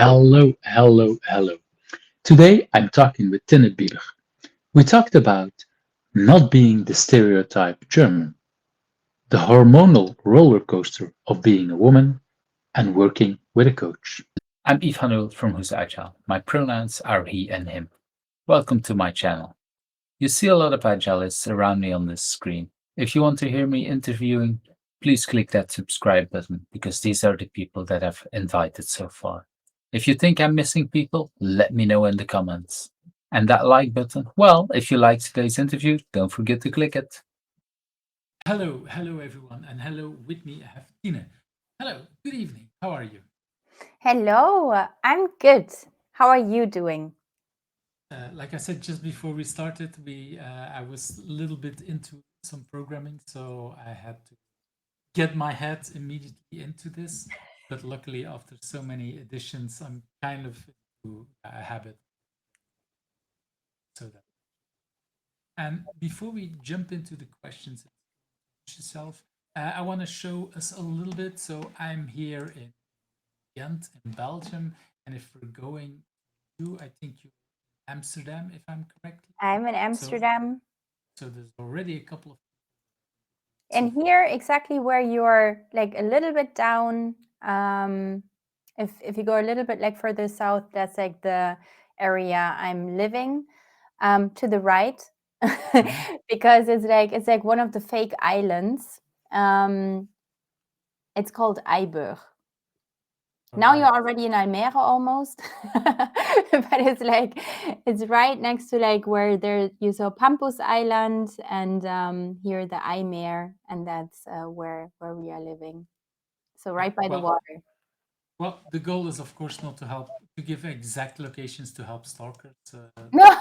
Hello, hello, hello. Today I'm talking with Tine Bieber. We talked about not being the stereotype German, the hormonal roller coaster of being a woman, and working with a coach. I'm Ivan from Who's Agile. My pronouns are he and him. Welcome to my channel. You see a lot of agilists around me on this screen. If you want to hear me interviewing, please click that subscribe button because these are the people that I've invited so far. If you think I'm missing people, let me know in the comments. And that like button, well, if you liked today's interview, don't forget to click it. Hello everyone, and hello with me. I have Tine. Hello, good evening. How are you? Hello, I'm good. How are you doing? Like I said just before we started, we I was a little bit into some programming, so I had to get my head immediately into this. But luckily, after so many editions, I'm kind of into a habit. So that. And before we jump into the questions, yourself, I want to show us a little bit. So I'm here in Ghent in Belgium. And if we're going to, I think you Amsterdam, if I'm correct. I'm in So, Amsterdam. so there's already a couple of. And here, exactly where you're like a little bit down, if you go a little bit like further south, that's like the area I'm living. To the right, because it's like one of the fake islands. It's called Eiburg. Now you're already in Almere almost, but it's right next to like where there you saw Pampus Island and here the Eimere, and that's where we are living. So right by the water. Well, the goal is of course not to help to give exact locations to help stalkers. No.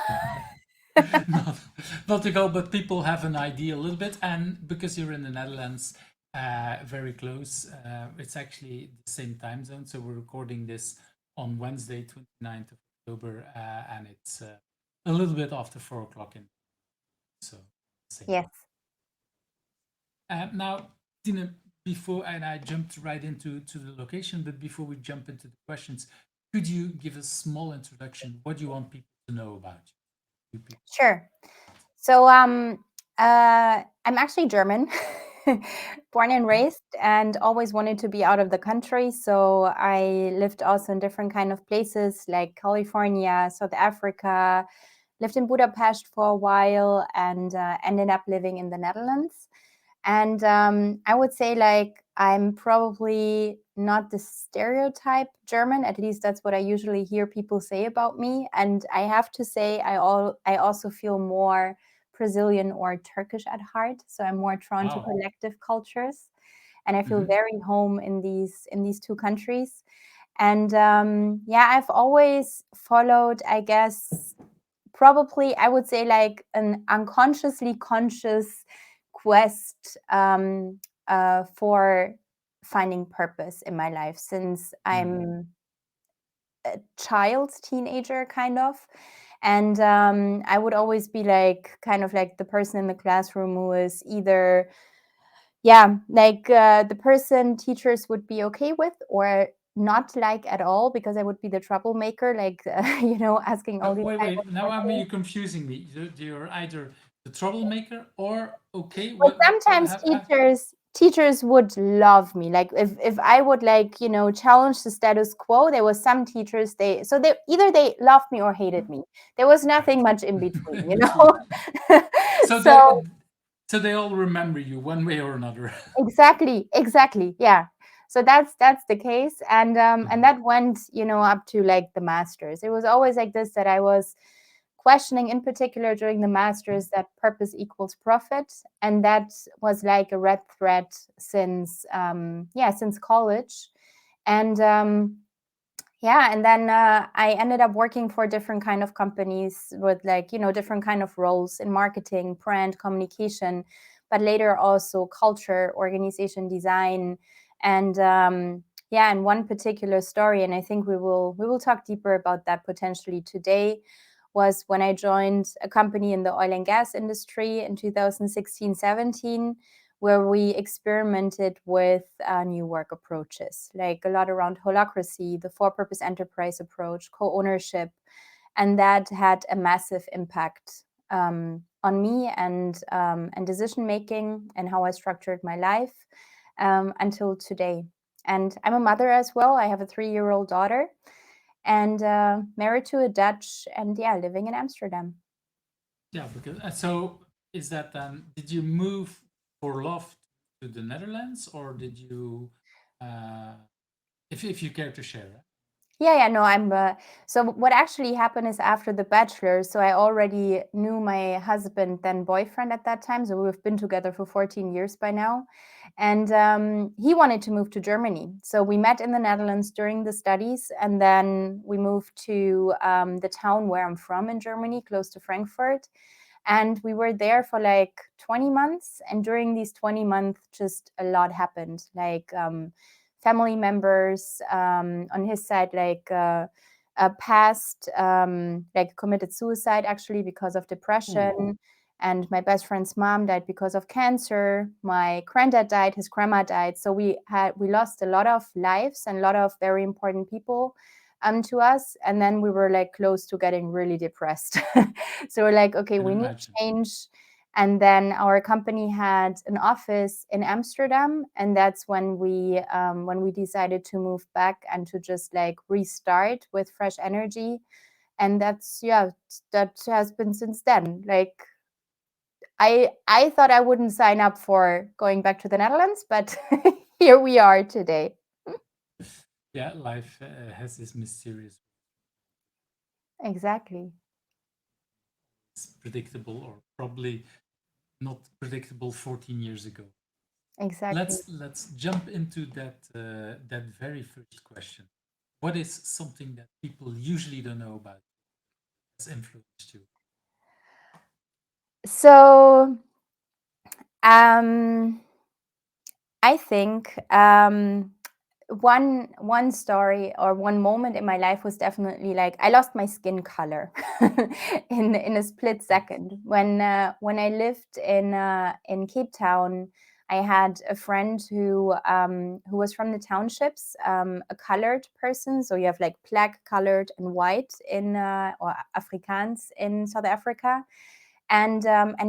not, not the goal, but people have an idea a little bit. And because you're in the Netherlands, very close, it's actually the same time zone. So we're recording this on Wednesday, 29th of October, and it's a little bit after 4 o'clock in. So same. Yes. Now, Tina, before and I jumped right into the location, but before we jump into the questions, could you give a small introduction? What do you want people to know about you? Sure. So I'm actually German, born and raised, and always wanted to be out of the country. So I lived also in different kind of places like California, South Africa, lived in Budapest for a while, and ended up living in the Netherlands. And I would say like I'm probably not the stereotype German. At least that's what I usually hear people say about me. And I have to say I also feel more Brazilian or Turkish at heart. So I'm more drawn to collective cultures, and I feel very home in these two countries. And I've always followed, I guess, probably I would say like an unconsciously conscious quest for finding purpose in my life since I'm a child, teenager, kind of. And I would always be like kind of like the person in the classroom who is either the person teachers would be okay with or not like at all, because I would be the troublemaker, like asking all these Wait. Now you're confusing me. You're either the troublemaker or okay. But sometimes teachers would love me, like if I would challenge the status quo. There was some teachers, they either they loved me or hated me. There was nothing much in between. So so they all remember you one way or another. exactly, yeah. So that's the case, and that went up to like the masters. It was always like this, that I was questioning, in particular during the masters, that purpose equals profit, and that was like a red thread since since college. And and then I ended up working for different kind of companies with different kind of roles in marketing, brand communication, but later also culture, organization design. And and one particular story, and I think we will talk deeper about that potentially today, was when I joined a company in the oil and gas industry in 2016-17, where we experimented with new work approaches, like a lot around holacracy, the for-purpose enterprise approach, co-ownership, and that had a massive impact on me and decision making and how I structured my life until today. And I'm a mother as well. I have a 3-year-old daughter, and married to a Dutch, and yeah, living in Amsterdam. Yeah, because so is that then? Did you move for love to the Netherlands, or did you, uh, if you care to share? Yeah, no, I'm. So what actually happened is after the bachelor, so I already knew my husband, then boyfriend at that time. So we've been together for 14 years by now, and he wanted to move to Germany. So we met in the Netherlands during the studies, and then we moved to the town where I'm from in Germany, close to Frankfurt. And we were there for like 20 months. And during these 20 months, just a lot happened. Like family members on his side, like passed, like committed suicide actually because of depression. And my best friend's mom died because of cancer. My granddad died, his grandma died. So we lost a lot of lives and a lot of very important people to us. And then we were like close to getting really depressed. So we're like, okay, Can we need imagine. change. And then our company had an office in Amsterdam, and that's when we decided to move back and to just like restart with fresh energy. And that's that has been since then. Like I thought I wouldn't sign up for going back to the Netherlands, but here we are today. Yeah, life has this mysterious, Exactly. predictable, or probably not predictable 14 years ago. Exactly. Let's jump into that very first question. What is something that people usually don't know about you has influenced you? So I think one story or one moment in my life was definitely like I lost my skin color in a split second when I lived in Cape Town. I had a friend who was from the townships, a colored person. So you have like black, colored, and white in or Afrikaans in South Africa. And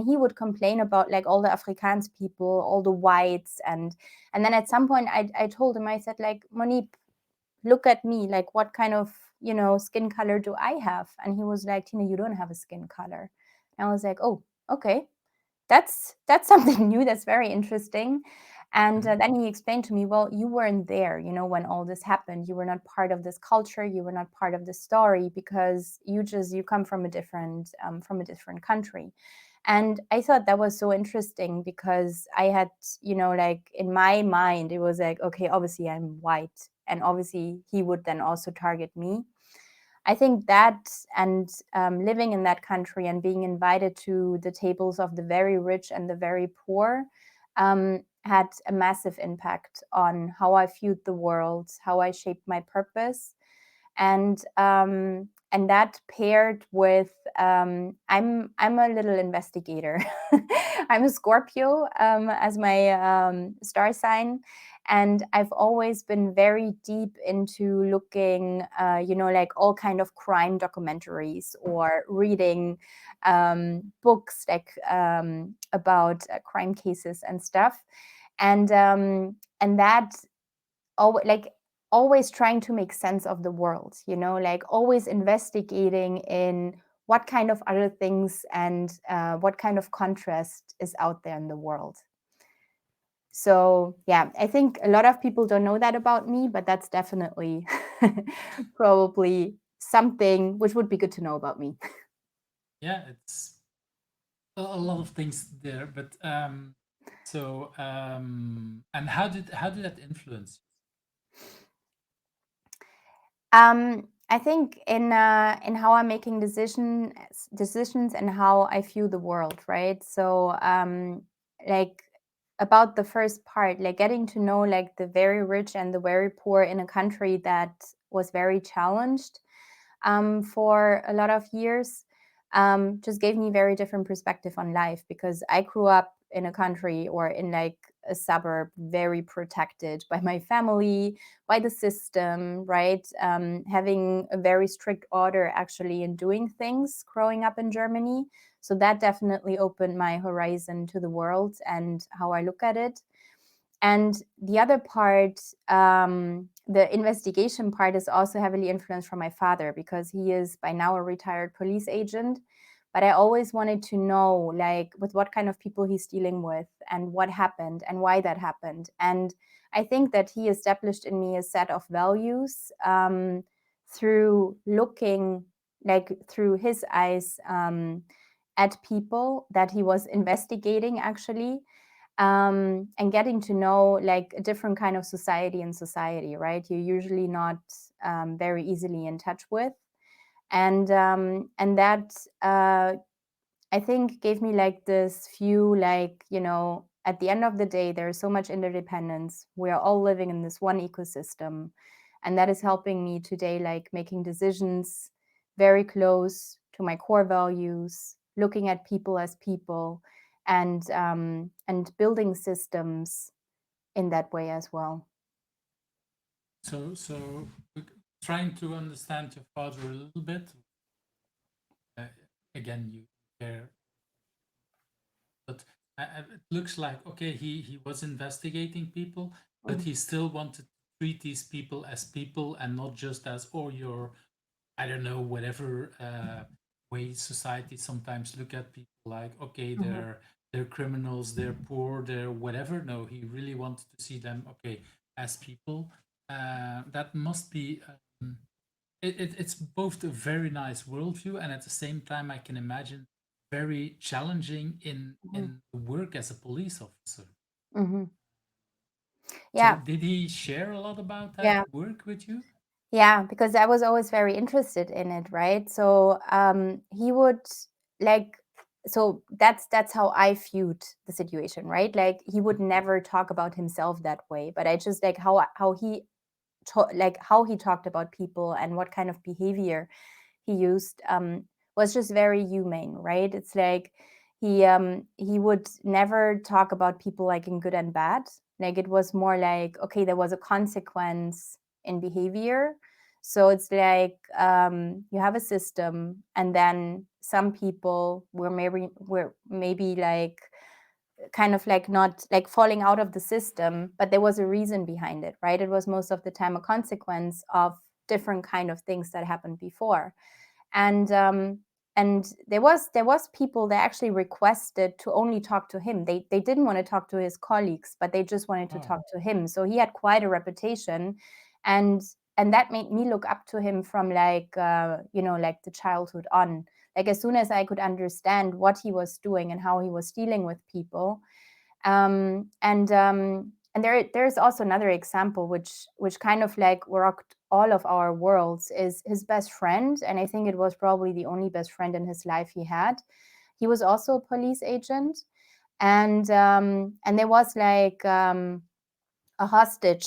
he would complain about like all the Afrikaans people, all the whites, and then at some point I told him, I said like, Monique, look at me, like what kind of skin color do I have? And he was like, Tina, you don't have a skin color. And I was like, oh, okay, that's something new, that's very interesting. And then he explained to me, well, you weren't there, when all this happened. You were not part of this culture, you were not part of the story, because you come from a different country. And I thought that was so interesting, because I had, like in my mind, it was like, okay, obviously I'm white, and obviously he would then also target me. I think that, and living in that country and being invited to the tables of the very rich and the very poor had a massive impact on how I viewed the world, how I shaped my purpose. And that paired with I'm a little investigator. I'm a Scorpio as my star sign, and I've always been very deep into looking, like all kind of crime documentaries, or reading books like about crime cases and stuff, and that always trying to make sense of the world, like always investigating in what kind of other things and what kind of contrast is out there in the world. So yeah, I think a lot of people don't know that about me, but that's definitely probably something which would be good to know about me. Yeah, it's a lot of things there, but and how did that influence I think in how I'm making decisions and how I view the world, right? So like about the first part, like getting to know like the very rich and the very poor in a country that was very challenged for a lot of years, just gave me very different perspective on life, because I grew up in a country or in like a suburb, very protected by my family, by the system, right? Having a very strict order actually in doing things growing up in Germany. So that definitely opened my horizon to the world and how I look at it. And the other part, the investigation part, is also heavily influenced from my father, because he is by now a retired police agent. But I always wanted to know, like, with what kind of people he's dealing with and what happened and why that happened. And I think that he established in me a set of values through looking, like, through his eyes at people that he was investigating, actually, and getting to know like a different kind of society in society, right? You're usually not very easily in touch with, and that I think gave me like this view, like, you know, at the end of the day, there's so much interdependence. We are all living in this one ecosystem, and that is helping me today, like making decisions very close to my core values, looking at people as people, and building systems in that way as well. So trying to understand your father a little bit. Uh, Again, you care, but it looks like, okay, he was investigating people, but he still wanted to treat these people as people and not just as, or your, I don't know, whatever way society sometimes look at people, like, okay, Mhm. they're criminals, they're poor, they're whatever. No, he really wanted to see them, okay, as people. That must be it's both a very nice worldview, and at the same time I can imagine very challenging Mhm. in work as a police officer. Mhm. So Yeah, did he share a lot about that yeah. work with you? Yeah, because I was always very interested in it, right? So he would like, so that's how I viewed the situation, right? Like he would never talk about himself that way, but I just like how he like how he talked about people and what kind of behavior he used was just very humane, right? It's like he would never talk about people like in good and bad. Like it was more like, okay, there was a consequence in behavior. So it's like you have a system, and then some people were maybe like kind of like not like falling out of the system, but there was a reason behind it, right? It was most of the time a consequence of different kind of things that happened before. And there was people that actually requested to only talk to him. They didn't want to talk to his colleagues, but they just wanted to Oh, talk to him. So he had quite a reputation, and and that made me look up to him from like like the childhood on. Like as soon as I could understand what he was doing and how he was dealing with people. And there's also another example which kind of like rocked all of our worlds, is his best friend, and I think it was probably the only best friend in his life he had. He was also a police agent, and there was like a hostage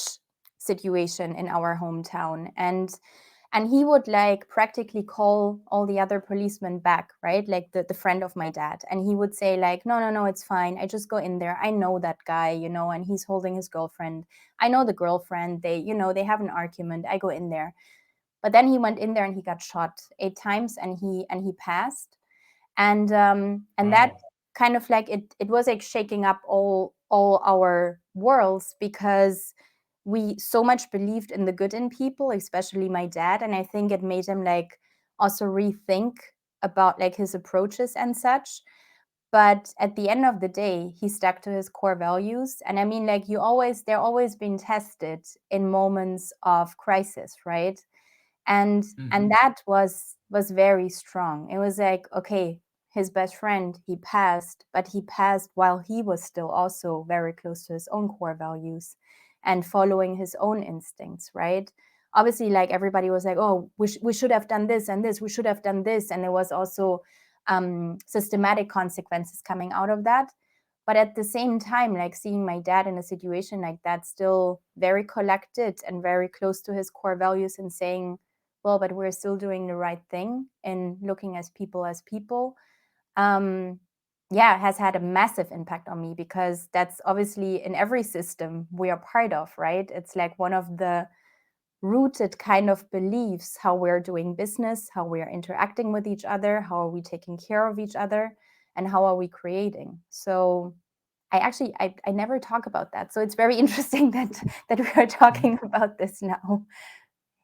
situation in our hometown, and he would like practically call all the other policemen back, right? Like the friend of my dad. And he would say like, no, no, no, it's fine. I just go in there. I know that guy, and he's holding his girlfriend. I know the girlfriend. They have an argument. I go in there. But then he went in there and he got shot 8 times, and he passed. And that wow. kind of like it was like shaking up all our worlds, because we so much believed in the good in people, especially my dad, and I think it made him like also rethink about like his approaches and such. But at the end of the day, he stuck to his core values, and I mean, like, they're always being tested in moments of crisis, right? And Hmm. that was very strong. It was like, okay, his best friend, he passed, but he passed while he was still also very close to his own core values and following his own instincts, right? Obviously, like, everybody was like, oh, we should have done this and this, we should have done this, and there was also systematic consequences coming out of that. But at the same time, like, seeing my dad in a situation like that, still very collected and very close to his core values, and saying, well, but we're still doing the right thing and looking as people, um, yeah, has had a massive impact on me, because that's obviously in every system we are part of, right? It's like one of the rooted kind of beliefs, how we're doing business, how we're interacting with each other, how are we taking care of each other, and how are we creating. So I never talk about that. So it's very interesting that we are Mhm. talking about this now.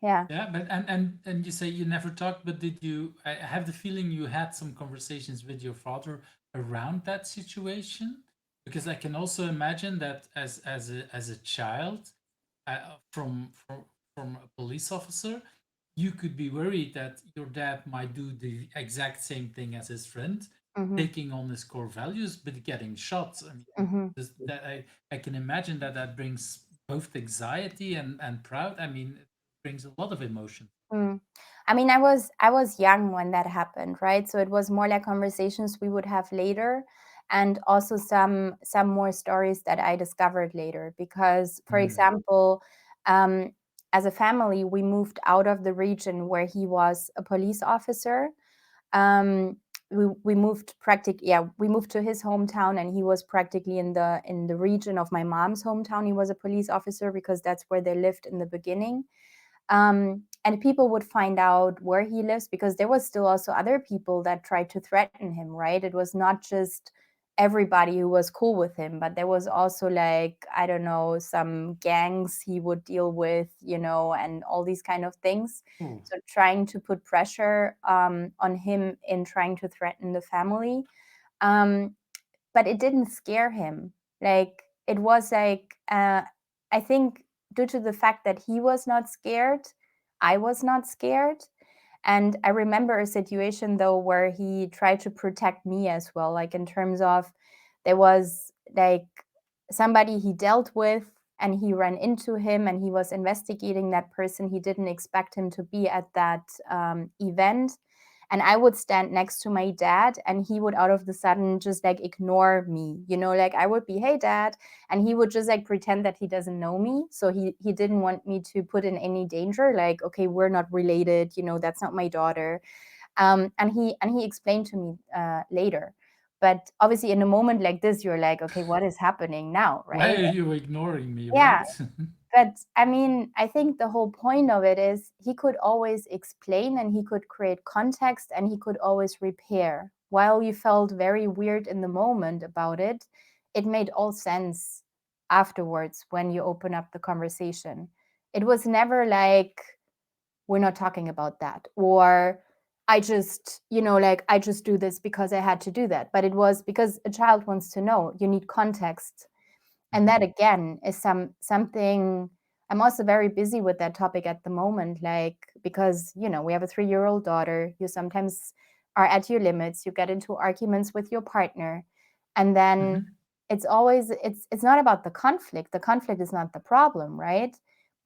Yeah. Yeah, but and you say you never talked, but did you? I have the feeling you had some conversations with your father around that situation, because I can also imagine that as a child, from a police officer, you could be worried that your dad might do the exact same thing as his friend, Hmm. taking on his core values, but getting shot. I mean, Hmm. that I can imagine that that brings both anxiety and proud. I mean, it brings a lot of emotion. Mm. I mean, I was young when that happened, right? So it was more like conversations we would have later, and also some more stories that I discovered later. Because, for Mm. example, um, as a family, we moved out of the region where he was a police officer. Um, we moved we moved to his hometown, and he was practically in the region of my mom's hometown. He was a police officer because that's where they lived in the beginning. And people would find out where he lives, because there was still also other people that tried to threaten him, right? It was not just everybody who was cool with him, but there was also, like, I don't know, some gangs he would deal with, and all these kind of things. Oh. So trying to put pressure on him in trying to threaten the family. um, but it didn't scare him. Like, it was like, I think, due to the fact that he was not scared, I was not scared. And I remember a situation, though, where he tried to protect me as well, like, in terms of, there was, like, somebody he dealt with, and he ran into him, and he was investigating that person. He didn't expect him to be at that event. And I would stand next to my dad, and he would out of the sudden just, like, ignore me. Like, I would be, "Hey, dad," and he would just, like, pretend that he doesn't know me. So he didn't want me to put in any danger. Like, okay, we're not related. That's not my daughter. And he explained to me later. But obviously, in a moment like this, you're like, okay, what is happening now, Why right? are you ignoring me, Yeah. right? But I mean, I think the whole point of it is he could always explain, and he could create context, and he could always repair. While you felt very weird in the moment about it, it made all sense afterwards when you open up the conversation. It was never like, we're not talking about that, or I just, like, I just do this because I had to do that. But it was because a child wants to know. You need context. And Mhm. that, again, is something. I'm also very busy with that topic at the moment, like, because we have a 3-year-old daughter. You sometimes are at your limits, you get into arguments with your partner, and then Mhm. it's not about the conflict is not the problem, right?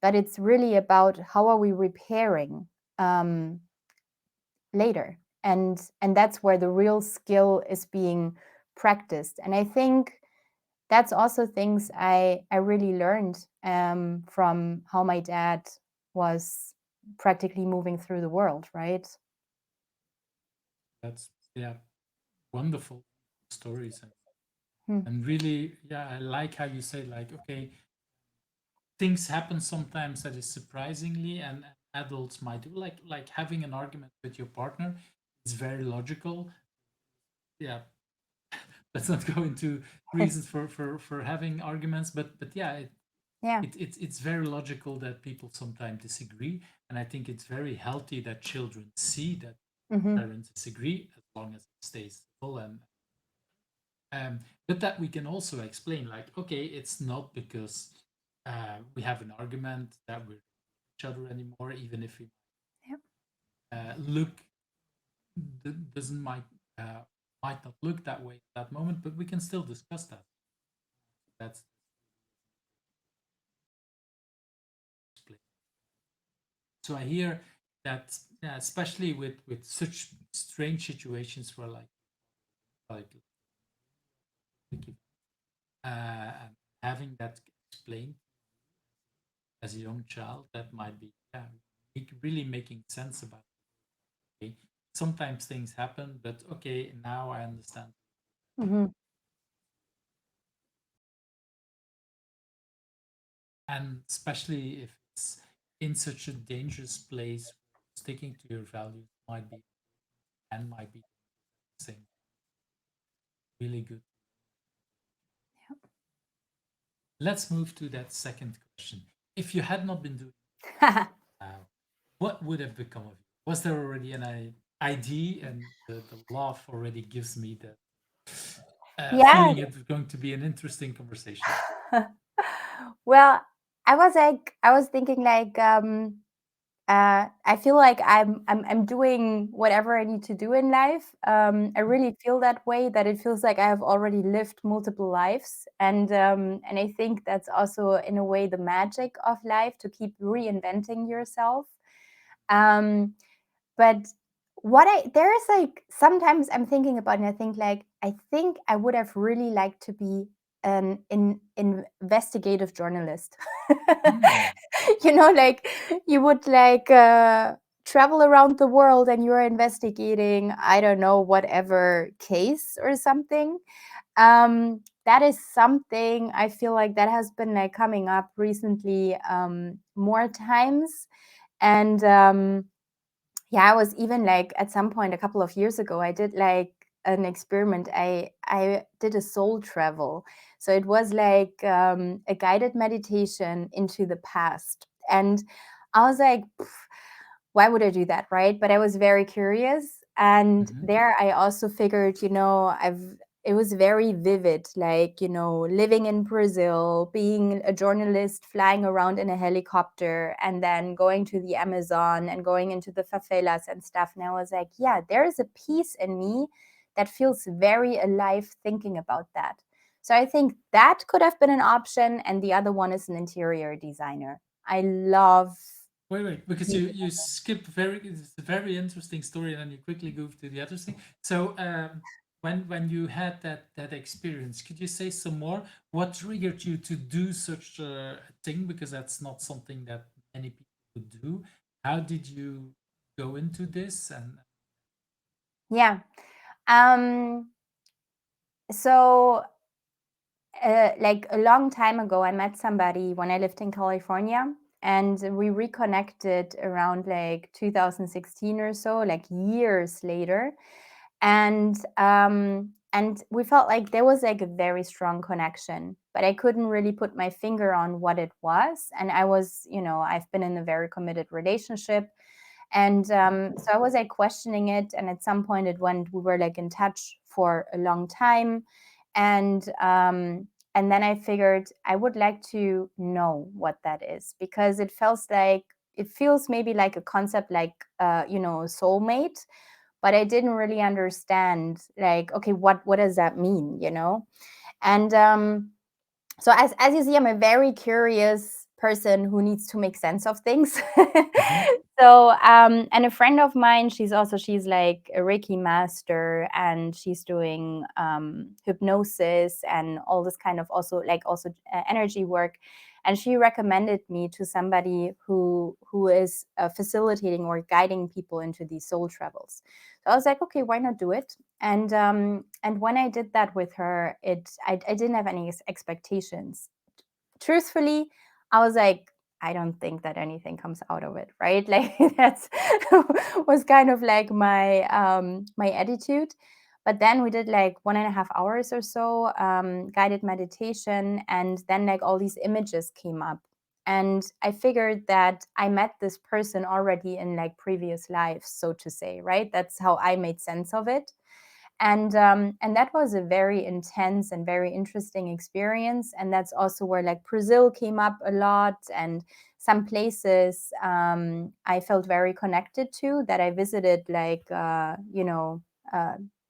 But it's really about how are we repairing um, later. And that's where the real skill is being practiced. And I think that's also things I really learned from how my dad was practically moving through the world, right? That's, yeah, wonderful stories. Hmm. And really, yeah, I like how you say, like, okay, things happen sometimes that is surprisingly, and adults might do, like having an argument with your partner is very logical. Yeah, let's not go into reasons for having arguments, but yeah, Yeah. it's very logical that people sometimes disagree, and I think it's very healthy that children see that Hmm. parents disagree, as long as it stays full. And um, but that we can also explain, like, okay, it's not because we have an argument that we're each other anymore, even if we Yep. look doesn't might not look that way at that moment, but we can still discuss that. That's so I hear that, yeah, especially with such strange situations where, like and having that explained as a young child, that might be, yeah, really making sense about it. Okay, sometimes things happen, but okay, now I understand. Hmm. And especially if it's in such a dangerous place, sticking to your values might be and might be the same. Really good. Let's move to that second question. If you had not been doing what would have become of you? Was there already an idea? And the laugh already gives me the Yeah. feeling it's going to be an interesting conversation. Well, I was thinking like, I feel like I'm doing whatever I need to do in life. I really feel that way, that it feels like I have already lived multiple lives, and I think that's also in a way the magic of life, to keep reinventing yourself. Um, but what I there is like, sometimes I'm thinking about, and I think like, I think I would have really liked to be an investigative journalist. Hmm. Like, you would like, travel around the world and you're investigating, I don't know, whatever case or something. That is something I feel like that has been like coming up recently, more times. And yeah, I was even like, at some point a couple of years ago, I did like an experiment. I did a soul travel. So it was like, a guided meditation into the past. And I was like, why would I do that, right? But I was very curious. And Mhm. there I also figured, it was very vivid, like, living in Brazil, being a journalist, flying around in a helicopter, and then going to the Amazon and going into the favelas and stuff. And I was like, yeah, there is a piece in me that feels very alive thinking about that. So I think that could have been an option. And the other one is an interior designer. I love. Wait, because you skip very, it's a very interesting story, and then you quickly go to the other thing. So when you had that experience, could you say some more? What triggered you to do such a thing? Because that's not something that many people would do. How did you go into this? And Yeah. Um, so, like a long time ago, I met somebody when I lived in California, and we reconnected around like 2016 or so, like years later. And we felt like there was like a very strong connection, but I couldn't really put my finger on what it was. And I've been in a very committed relationship. And so I was like questioning it. And at some point we were like in touch for a long time. And then I figured I would like to know what that is, because it feels maybe like a concept, like, soulmate, but I didn't really understand, like, okay, what does that mean, And so, as you see, I'm a very curious person who needs to make sense of things. Mhm. So, and a friend of mine, she's like a Reiki master, and she's doing hypnosis and all this kind of, also energy work. And she recommended me to somebody who is facilitating or guiding people into these soul travels. So I was like, okay, why not do it? And when I did that with her, I didn't have any expectations. Truthfully, I was like, I don't think that anything comes out of it, right? Like, that's was kind of like my attitude. But then we did like 1.5 hours or so, guided meditation, and then like all these images came up. And I figured that I met this person already in like previous lives, so to say, right? That's how I made sense of it. And that was a very intense and very interesting experience. And that's also where like Brazil came up a lot, and some places I felt very connected to, that I visited, like,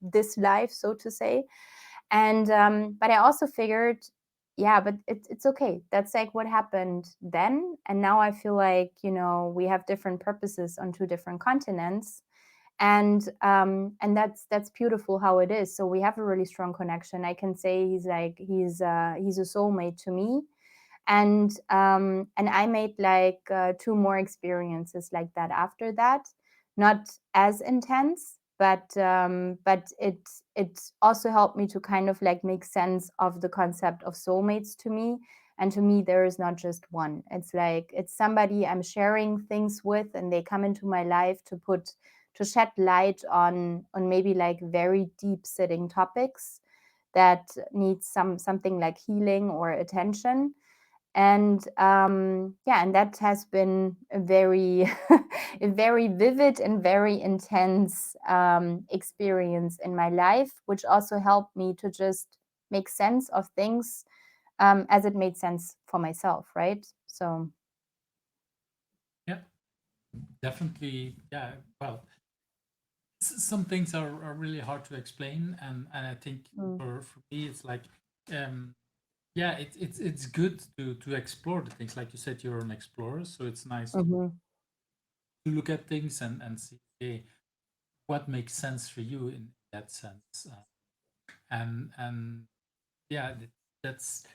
this life, so to say. And but I also figured, yeah, but it's okay, that's like what happened then. And now I feel like, we have different purposes on two different continents. And that's beautiful how it is. So we have a really strong connection. I can say he's a soulmate to me. And I made like two more experiences like that after that, not as intense, but it also helped me to kind of like make sense of the concept of soulmates to me. And to me, there is not just one. It's like it's somebody I'm sharing things with, and they come into my life to shed light on maybe like very deep sitting topics that need something like healing or attention. And yeah, and that has been a very a very vivid and very intense experience in my life, which also helped me to just make sense of things as it made sense for myself, right? So Yeah, definitely. Yeah. Well, some things are really hard to explain, and I think mm, for me it's like, um, yeah, it's good to explore the things. Like you said, you're an explorer, so it's nice mhm. to look at things and see, okay, what makes sense for you in that sense. And yeah, that's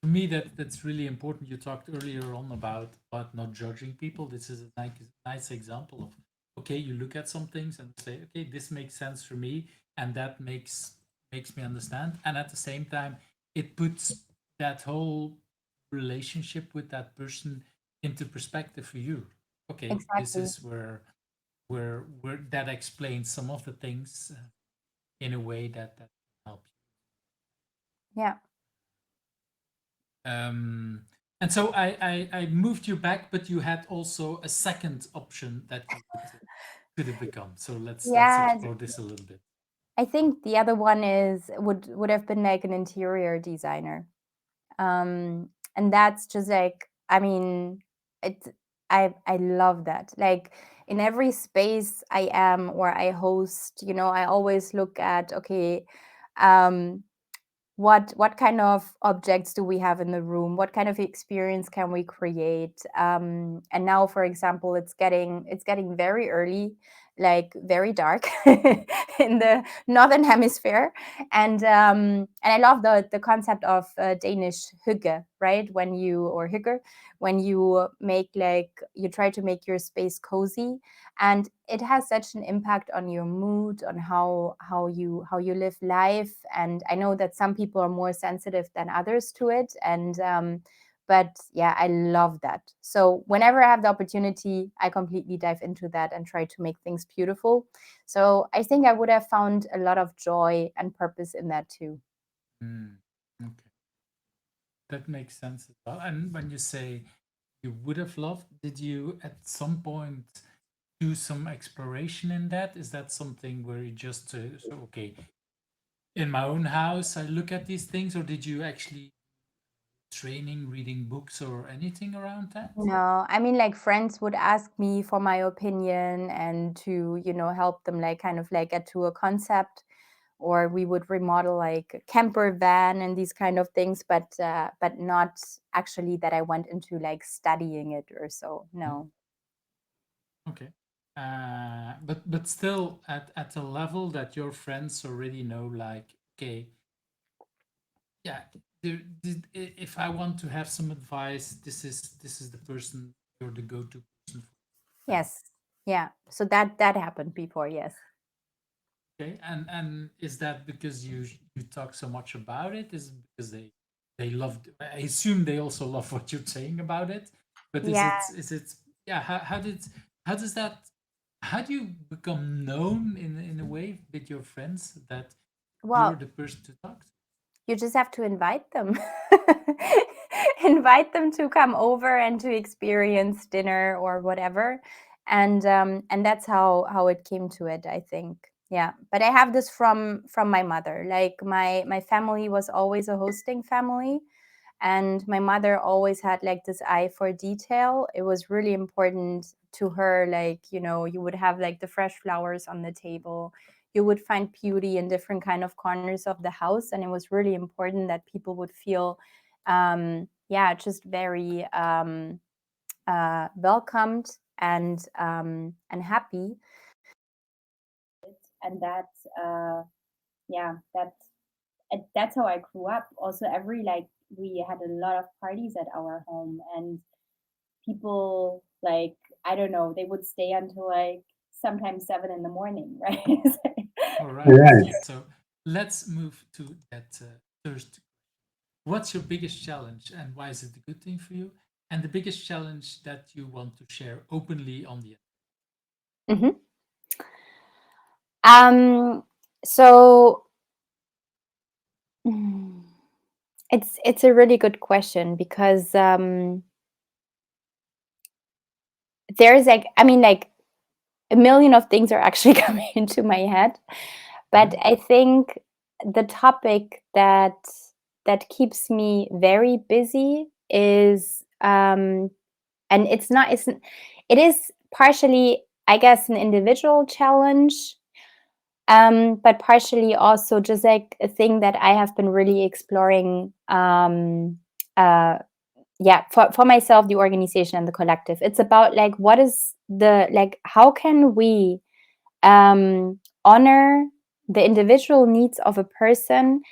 for me that's really important. You talked earlier on about not judging people. This is a nice example of, okay, you look at some things and say, okay, this makes sense for me, and that makes me understand. And at the same time, it puts that whole relationship with that person into perspective for you. Okay, this Exactly. is where that explains some of the things in a way that help Yeah. you. And so I moved you back, but you had also a second option that you could have become. So let's Yeah, explore this a little bit. I think the other one is would have been like an interior designer. And that's just like, I mean, it I love that. Like in every space I am or I host, I always look at, okay, um what kind of objects do we have in the room, what kind of experience can we create. And now, for example, it's getting very early, like very dark in the northern hemisphere. And I love the concept of Danish hygge, right? When you or hygge, when you make, like, you try to make your space cozy, and it has such an impact on your mood, on how you live life. And I know that some people are more sensitive than others to it, and but yeah, I love that. So whenever I have the opportunity, I completely dive into that and try to make things beautiful. So I think I would have found a lot of joy and purpose in that too. Mm, okay, that makes sense as well. And when you say you would have loved, did you at some point do some exploration in that? Is that something where you just so okay, in my own house I look at these things, or did you actually training, reading books, or anything around that? No, I mean, like, friends would ask me for my opinion and to, help them, like, kind of like get to a concept, or we would remodel like a camper van and these kind of things, but not actually that I went into like studying it or so. Mm, No. okay. But still at a level that your friends already know, like, okay, yeah, if I want to have some advice, this is the person, you're the go-to person for advice. Yes. Yeah. So that happened before. Yes. Okay, and is that because you talk so much about it? Is it because they love? I assume they also love what you're saying about it. But is Yeah. it yeah? How does that? How do you become known in a way with your friends that you're Well, the person to talk to? you just have to invite them. Invite them to come over and to experience dinner or whatever. And that's how it came to it, I think. Yeah. But I have this from my mother. Like, my family was always a hosting family, and my mother always had like this eye for detail. It was really important to her, like, you would have like the fresh flowers on the table, you would find beauty in different kind of corners of the house, and it was really important that people would feel yeah, just very welcomed and happy. And that's yeah, that's how I grew up. Also, we had a lot of parties at our home, and people, like, I don't know, they would stay until like sometimes 7 in the morning, right? All right. Right. So let's move to that first. What's your biggest challenge and why is it a good thing for you? And the biggest challenge that you want to share openly on the Mhm. So mm, it's a really good question because there's like, I mean, like a million of things are actually coming into my head, but I think the topic that keeps me very busy is and it is partially, I guess, an individual challenge, but partially also just like a thing that I have been really exploring, uh, yeah, for myself, the organization and the collective. It's about like what is the like how can we honor the individual needs of a person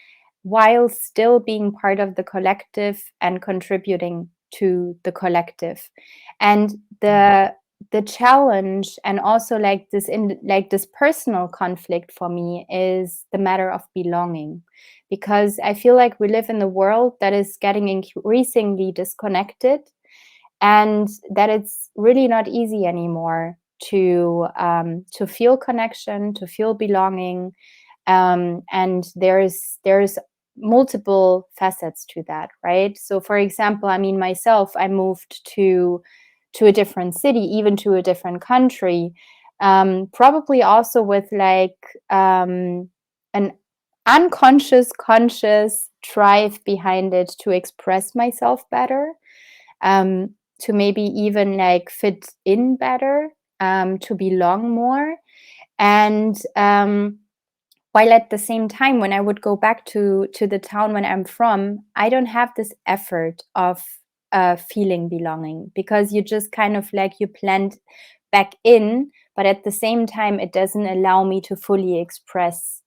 while still being part of the collective and contributing to the collective. And the challenge and also like this personal conflict for me is the matter of belonging, because I feel like we live in a world that is getting increasingly disconnected, and that it's really not easy anymore to feel connection, to feel belonging, and there's multiple facets to that, right? So, for example, I mean, myself, I moved to a different city, even to a different country, probably also with like an unconscious, conscious drive behind it to express myself better, to maybe even like fit in better, to belong more. And while at the same time, when I would go back to the town when I'm from, I don't have this effort of feeling belonging, because you just kind of like you blend back in, but at the same time, it doesn't allow me to fully express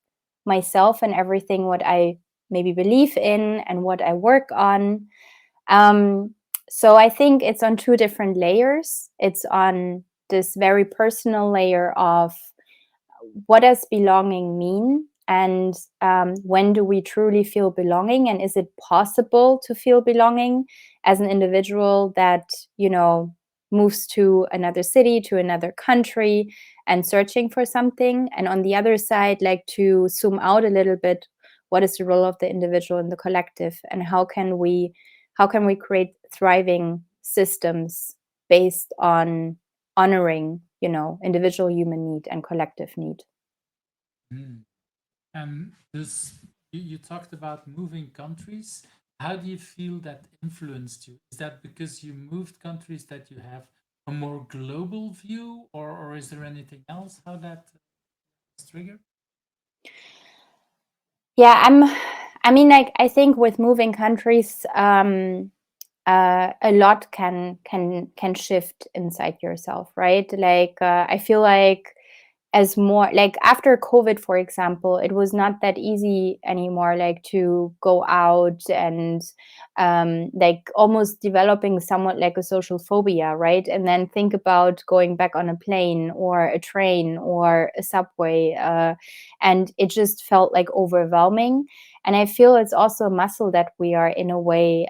myself and everything what I maybe believe in and what I work on. Um, so I think it's on two different layers. It's on this very personal layer of what does belonging mean, and when do we truly feel belonging, and is it possible to feel belonging as an individual that moves to another city, to another country, and searching for something. And on the other side, like to zoom out a little bit, what is the role of the individual in the collective, and how can we create thriving systems based on honoring individual human need and collective need. end. And this, you talked about moving countries. How do you feel that influenced you? Is that because you moved countries that you have a more global view, or is there anything else? How that was triggered? Yeah, I mean, like, I think with moving countries, a lot can shift inside yourself, right? Like, I feel like as more like after COVID, for example, it was not that easy anymore, like to go out and like almost developing somewhat like a social phobia, right? And then think about going back on a plane or a train or a subway, and it just felt like overwhelming. And I feel it's also a muscle that we are in a way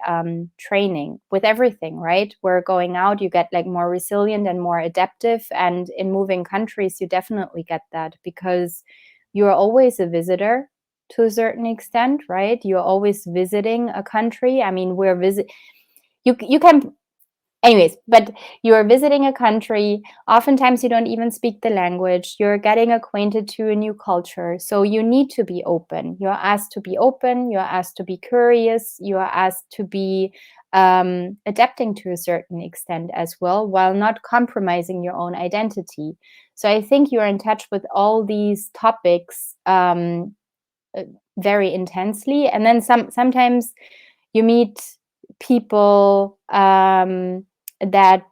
training with everything, right? We're going out, you get like more resilient and more adaptive. And in moving countries, you definitely get that, because you're always a visitor to a certain extent, right? You're always visiting a country. I mean, you can, anyways, but you're visiting a country. Oftentimes you don't even speak the language. You're getting acquainted to a new culture, so you need to be open. You're asked to be open, you're asked to be curious, you're asked to be adapting to a certain extent as well, while not compromising your own identity. So I think you're in touch with all these topics uh, very intensely. And then sometimes you meet people that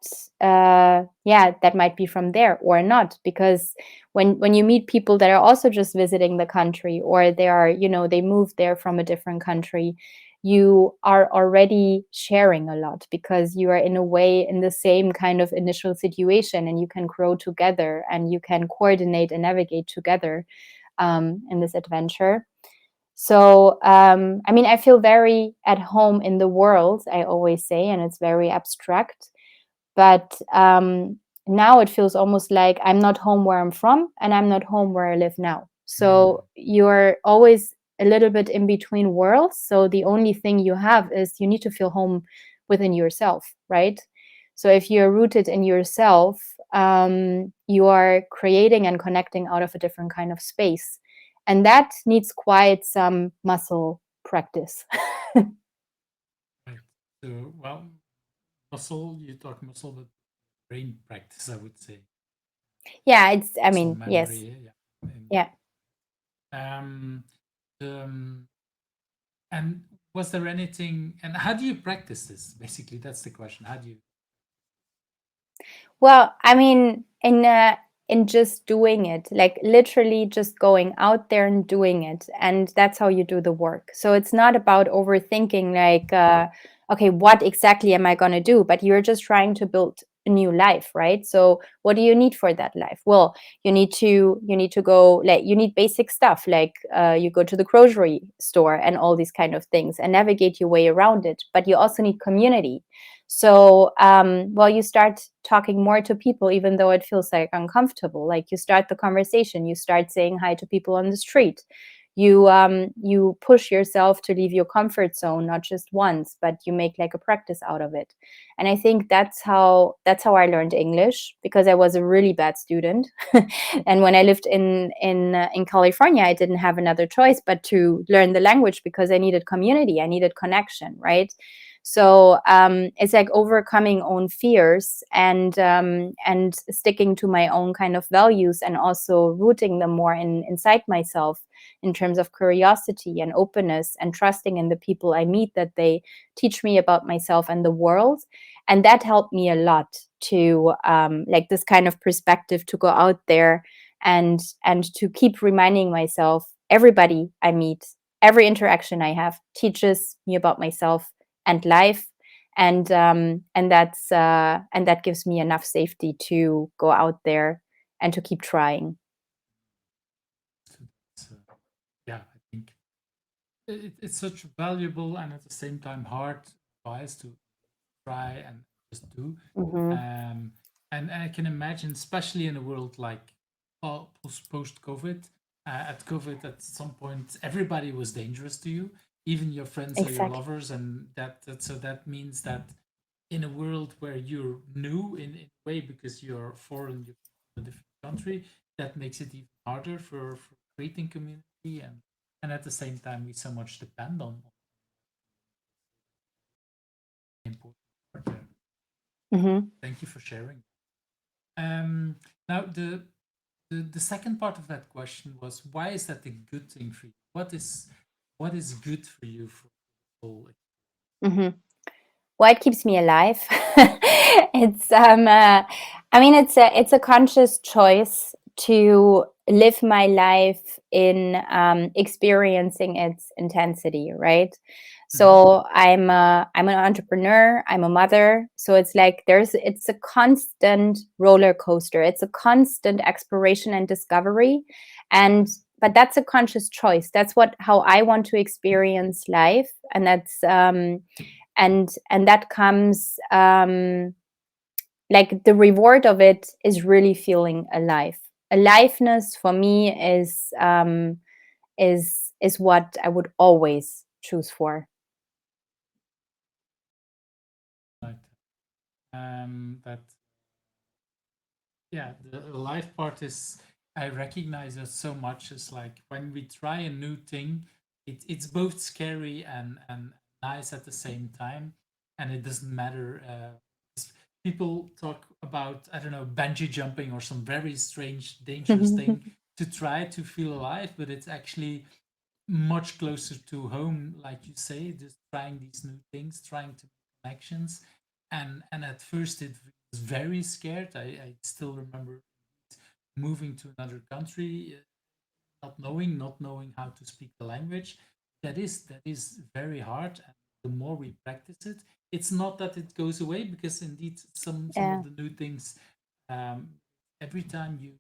that might be from there or not, because when you meet people that are also just visiting the country, or they are they moved there from a different country, you are already sharing a lot because you are in a way in the same kind of initial situation, and you can grow together and you can coordinate and navigate together in this adventure. So, I mean, I feel very at home in the world, I always say, and it's very abstract. But now it feels almost like I'm not home where I'm from and I'm not home where I live now. So you're always a little bit in between worlds. So the only thing you have is you need to feel home within yourself, right? So if you're rooted in yourself, you are creating and connecting out of a different kind of space. And that needs quite some muscle practice. Right. So, well, muscle, you talk muscle, but brain practice, I would say. Yeah, it's, I Muscle mean, yes. memory, yeah. Yeah. Um, um, and was there anything, and how do you practice this? Basically, that's the question. How do you? Well, I mean, in just doing it, like literally just going out there and doing it, and that's how you do the work. So it's not about overthinking, like, okay, what exactly am I going to do? But you're just trying to build a new life, right? So what do you need for that life? Well, you need to go, like, you need basic stuff, like you go to the grocery store and all these kind of things and navigate your way around it. But you also need community. So, well, you start talking more to people, even though it feels like uncomfortable. Like you start the conversation, you start saying hi to people on the street. You push yourself to leave your comfort zone, not just once, but you make like a practice out of it. And I think that's how I learned English, because I was a really bad student. And when I lived in California, I didn't have another choice but to learn the language because I needed community, I needed connection, right? So it's like overcoming own fears and sticking to my own kind of values, and also rooting them more inside myself in terms of curiosity and openness and trusting in the people I meet, that they teach me about myself and the world. And that helped me a lot to like this kind of perspective, to go out there and to keep reminding myself, everybody I meet, every interaction I have teaches me about myself and life. And that gives me enough safety to go out there and to keep trying. So, yeah, I think it's such valuable and at the same time hard advice to try and just do. Mm-hmm. And I can imagine, especially in a world like post COVID, at COVID, at some point, everybody was dangerous to you, even your friends or your Exactly. lovers, and so that means that in a world where you're new in a way because you're foreign, you're from a different country, that makes it even harder for creating community, and at the same time, we so much depend on important part there. Mm-hmm. Thank you for sharing. Now, the second part of that question was, why is that a good thing for you? What is good for you for whole? Mm-hmm. Well, it keeps me alive. It's I mean, it's a conscious choice to live my life in experiencing its intensity, right? Mhm. So I'm an entrepreneur, I'm a mother, so it's like it's a constant roller coaster, it's a constant exploration and discovery. And but that's a conscious choice, that's what how I want to experience life. And that's and that comes like the reward of it is really feeling alive. Aliveness for me is what I would always choose for. Right. That Yeah, the life part is, I recognize that so much. It's like when we try a new thing, it's both scary and nice at the same time, and it doesn't matter. People talk about, I don't know, bungee jumping or some very strange, dangerous thing to try to feel alive, but it's actually much closer to home, like you say, just trying these new things, trying to make connections. And at first it was very scared. I still remember moving to another country, not knowing how to speak the language. that is very hard. And the more we practice it, it's not that it goes away, because indeed some Yeah. of the new things, um, every time you,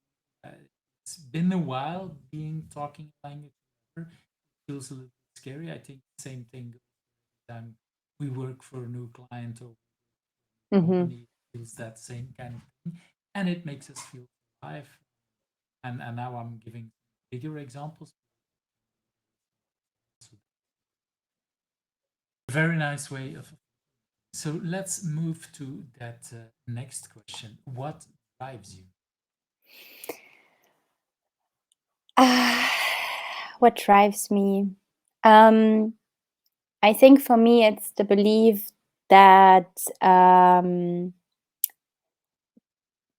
uh, it's been a while being talking language, it feels a little bit scary. I think the same thing goes every time we work for a new client or Hmm. company, feels that same kind of thing, and it makes us feel alive. And now I'm giving bigger examples. Very nice way of. So let's move to that next question. What drives you? What drives me? I think for me, it's the belief that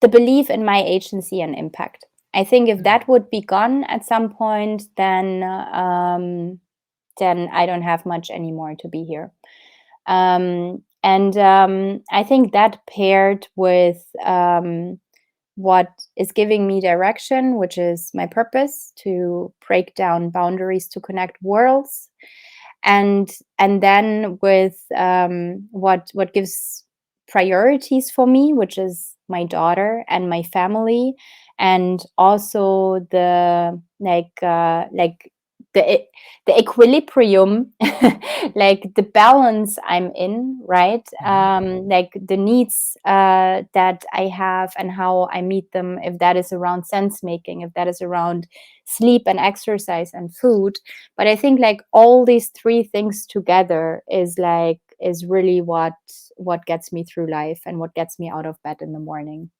the belief in my agency and impact. I think if that would be gone at some point, then I don't have much anymore to be here. And I think that paired with what is giving me direction, which is my purpose to break down boundaries to connect worlds, and then with what gives priorities for me, which is my daughter and my family, and also the the equilibrium, like the balance I'm in, right? Like the needs that I have and how I meet them, if that is around sense making, if that is around sleep and exercise and food. But I think like all these three things together is really what gets me through life and what gets me out of bed in the morning.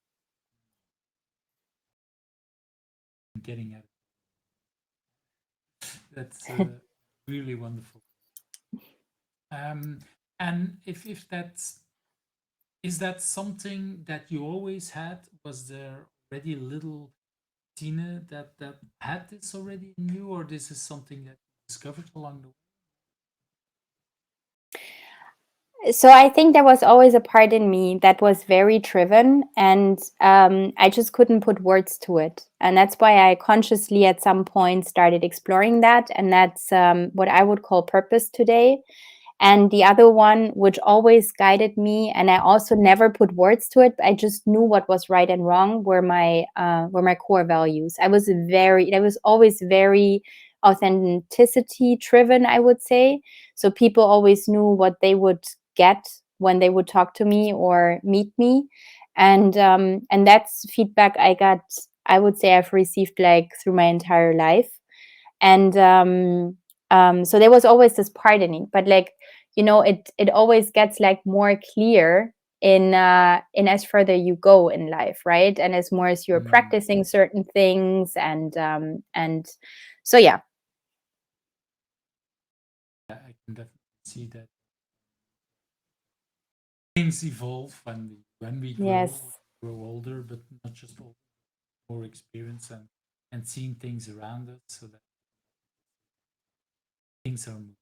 Getting at that's really wonderful. And if that's, is that something that you always had? Was there already a little Tine that had this already in you, or this is something that you discovered along the way? So I think there was always a part in me that was very driven, and I just couldn't put words to it. And that's why I consciously at some point started exploring that. And that's what I would call purpose today. And the other one, which always guided me, and I also never put words to it, I just knew what was right and wrong, were my core values. I was always very authenticity driven, I would say. So people always knew what they would get when they would talk to me or meet me. And that's feedback I got, I would say I've received like through my entire life. And so there was always this pardoning, but like, it always gets like more clear in as further you go in life, right? And as more as you're practicing certain things, and so yeah. I can definitely see that things evolve when we Yes. grow older, but not just older, more experience and seeing things around us, so that things are moving.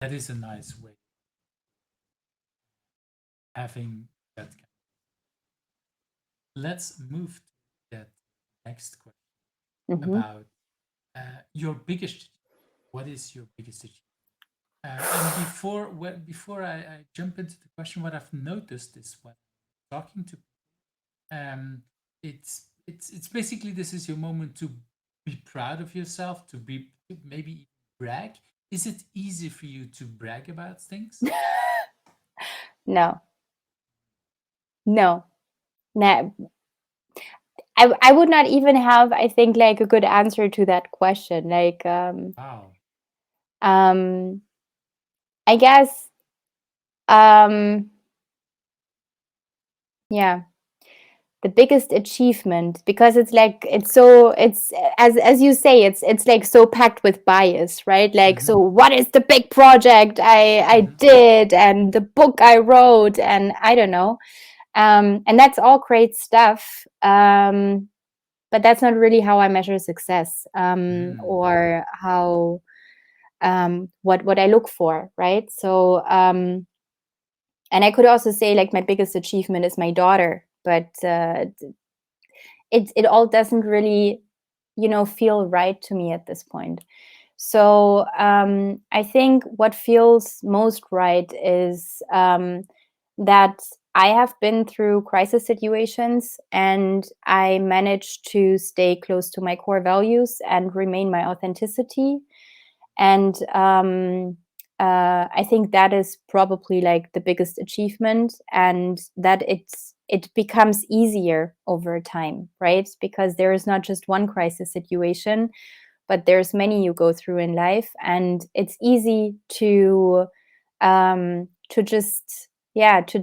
That is a nice way having that. Let's move to that next question Hmm. about your biggest. What is your biggest achievement? And before I jump into the question, what I've noticed is when talking to it's basically, this is your moment to be proud of yourself, to maybe brag. Is it easy for you to brag about things? No, no, no. I would not even have, I think, like a good answer to that question. Like, Wow. um, I guess, um, yeah, the biggest achievement, because it's like it's as you say, it's like so packed with bias, right? Like, so what is the big project I did, and the book I wrote, and I don't know, and that's all great stuff. But that's not really how I measure success, or how what I look for, right? So and I could also say like my biggest achievement is my daughter, but it all doesn't really, feel right to me at this point. So I think what feels most right is that I have been through crisis situations and I managed to stay close to my core values and remain my authenticity. And I think that is probably like the biggest achievement, and that it becomes easier over time, right? Because there is not just one crisis situation, but there's many you go through in life, and it's easy to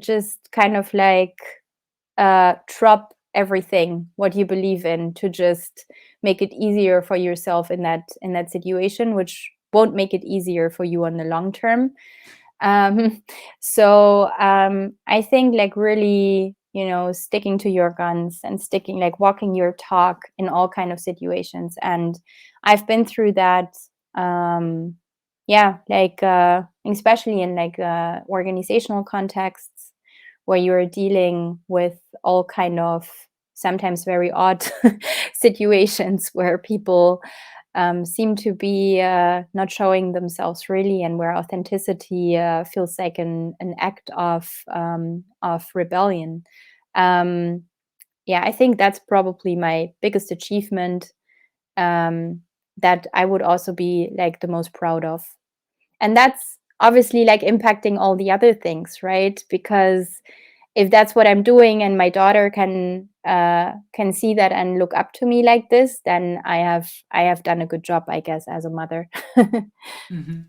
just kind of like drop everything what you believe in to just make it easier for yourself in that situation, which won't make it easier for you on the long term. um, so I think like really, sticking to your guns and sticking, like walking your talk in all kind of situations. And I've been through that. Yeah, like especially in like organizational contexts where you're dealing with all kind of sometimes very odd situations where people seem to be not showing themselves really, and where authenticity feels like an act of rebellion. Yeah, I think that's probably my biggest achievement, that I would also be like the most proud of. And that's obviously like impacting all the other things, right? Because if that's what I'm doing and my daughter can see that and look up to me like this, then I have done a good job, I guess, as a mother. Hmm.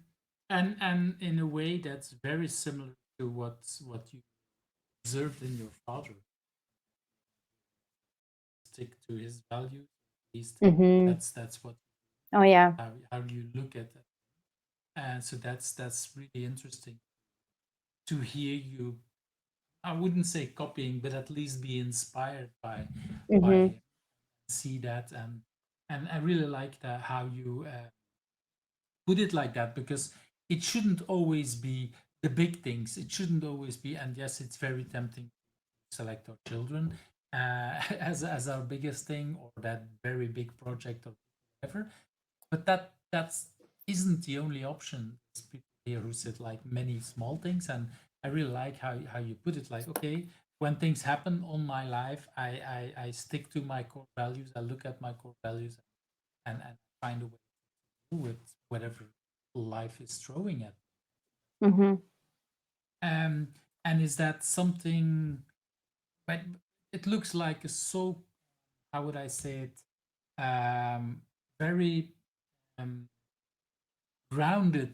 And in a way that's very similar to what you observed in your father. Stick to his values. At least Hmm. that's what Oh yeah. how you look at it. And so that's really interesting to hear you. I wouldn't say copying, but at least be inspired Hmm. by see that. And I really like that how you put it like that, because it shouldn't always be the big things. It shouldn't always be. And yes, it's very tempting to select our children as our biggest thing, or that very big project or whatever. But that's isn't the only option. There's people here who said like many small things, and I really like how you put it. Like, okay, when things happen on my life, I stick to my core values. I look at my core values, and find a way to deal with whatever life is throwing at Hmm. me. And is that something? But it looks like a so, how would I say it? Very um, grounded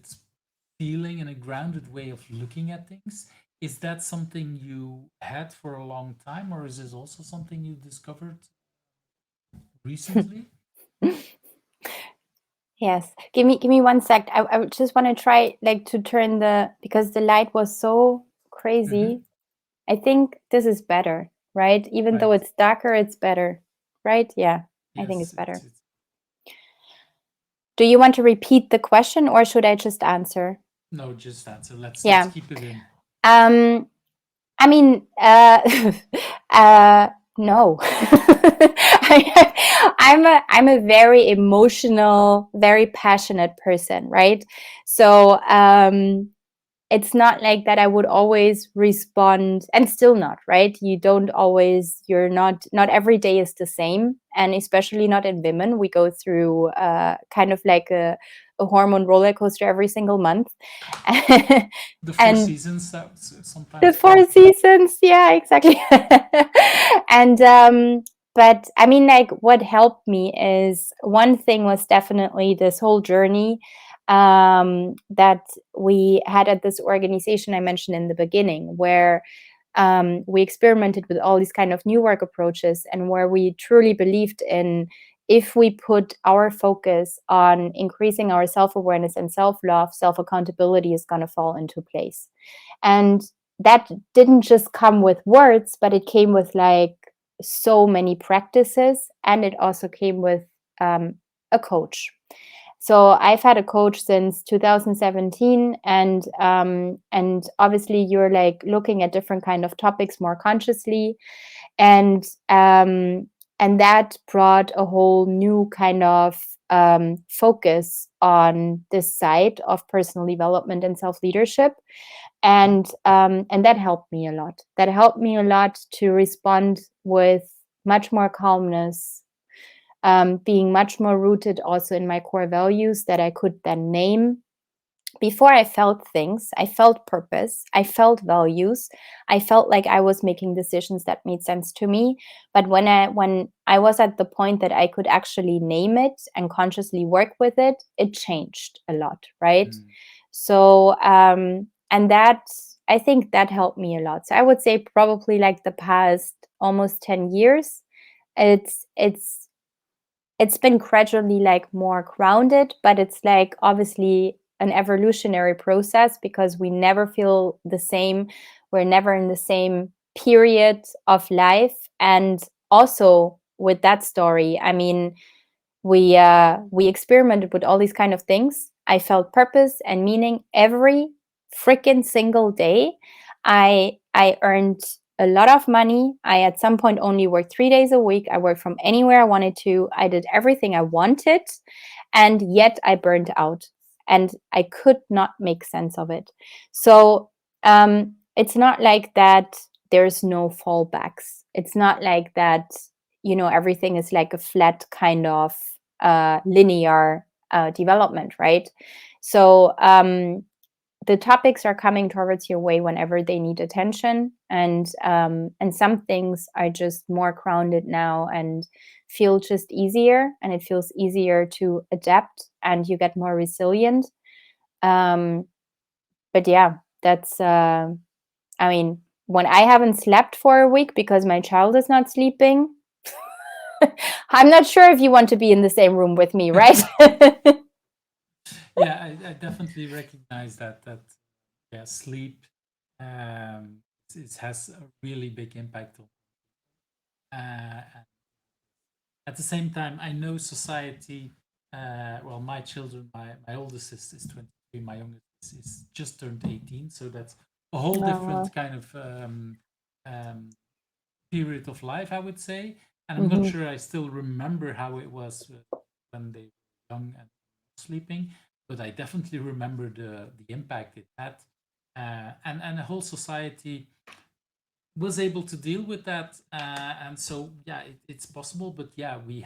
feeling and a grounded way of looking at things. Is that something you had for a long time, or is this also something you discovered recently? Yes. Give me 1 sec. I just want to try like to turn because the light was so Hmm. crazy. I think this is better, right? Even though Right. it's darker, it's better, right? Yeah, I think it's Yes, better. it's Do you want to repeat the question or should I just answer? no, just answer. Let's Yeah. keep it in. Um, I mean, no. I'm a very emotional, very passionate person, right? So it's not like that I would always respond, and still not, right? You're not every day is the same, and especially not in women. We go through kind of like a hormone roller coaster every single month. The four And seasons that the sometimes four called, right? seasons, yeah, exactly. And but I mean, like, what helped me is one thing was definitely this whole journey that we had at this organization I mentioned in the beginning, where we experimented with all these kind of new work approaches, and where we truly believed in, if we put our focus on increasing our self-awareness and self-love, self-accountability is going to fall into place. And that didn't just come with words, but it came with like so many practices, and it also came with a coach. So I've had a coach since 2017, and obviously you're like looking at different kind of topics more consciously, and that brought a whole new kind of focus on this side of personal development and self-leadership. And that helped me a lot. That helped me a lot to respond with much more calmness, being much more rooted also in my core values that I could then name. Before, I felt things, I felt purpose, I felt values, I felt like I was making decisions that made sense to me. But when I was at the point that I could actually name it and consciously work with it, it changed a lot, right? So and that, I think that helped me a lot. So I would say probably like the past almost 10 years, it's been gradually like more grounded, but it's like obviously an evolutionary process because we never feel the same. We're never in the same period of life. And also with that story, I mean, we experimented with all these kind of things. I felt purpose and meaning every freaking single day. I earned a lot of money. I at some point only worked 3 days a week. I worked from anywhere I wanted to. I did everything I wanted, and yet I burned out, and I could not make sense of it. So it's not like that. There's no fallbacks. It's not like that. Everything is like a flat kind of linear development, right? So the topics are coming towards your way whenever they need attention, and some things are just more grounded now and feel just easier, and it feels easier to adapt, and you get more resilient. But yeah, that's I mean, when I haven't slept for a week because my child is not sleeping, I'm not sure if you want to be in the same room with me, right? Yeah, I definitely recognize that yeah, sleep it has a really big impact on. And at the same time, I know society. Well, my children, my oldest is 23, my youngest is just turned 18, so that's a whole Oh, different kind of um, period of life, I would say. And I'm not mhm. sure I still remember how it was when they were young and sleeping, but I definitely remember the impact it had, and the whole society was able to deal with that. And so yeah, it's possible, but yeah, we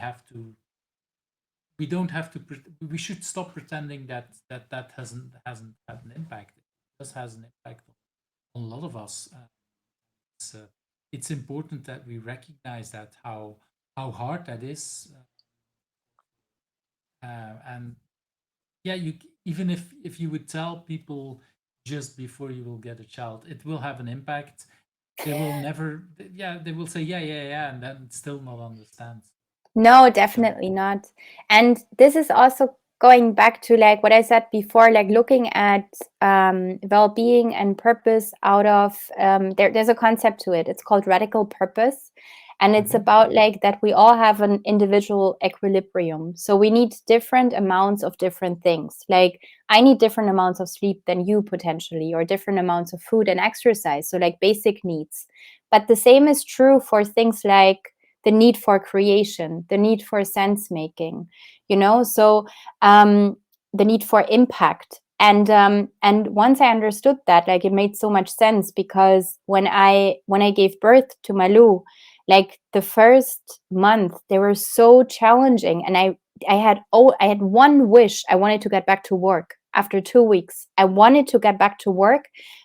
don't have to we should stop pretending that hasn't had an impact. It does has an impact on a lot of us. It's, uh, it's important that we recognize that how hard that is, and yeah, you even if you would tell people just before you will get a child, it will have an impact. They will never, yeah, they will say yeah, yeah, yeah, and then still not understand. No, So definitely not. And this is also going back to like what I said before, like looking at well-being and purpose out of there's a concept to it. It's called radical purpose. And it's about like that we all have an individual equilibrium. So we need different amounts of different things. Like I need different amounts of sleep than you potentially, or different amounts of food and exercise. So like basic needs. But the same is true for things like the need for creation, the need for sense making, so the need for impact. And once I understood that, like it made so much sense, because when I gave birth to Malou, like the first month they were so challenging, and I had one wish. I wanted to get back to work after 2 weeks. I wanted to get back to work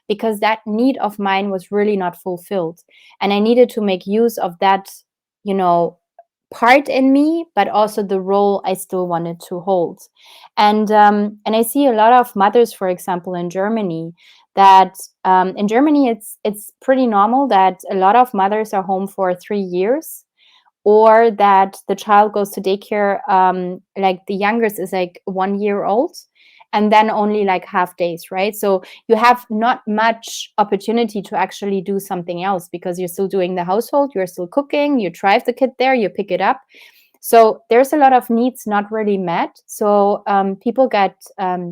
because that need of mine was really not fulfilled, and I needed to make use of that, you know, part in me, but also the role I still wanted to hold. And I see a lot of mothers, for example, in Germany, that in Germany it's pretty normal that a lot of mothers are home for 3 years, or that the child goes to daycare, like the youngest is like 1 year old, and then only like half days, right? So you have not much opportunity to actually do something else, because you're still doing the household, you're still cooking, you drive the kid there, you pick it up. So there's a lot of needs not really met. So people get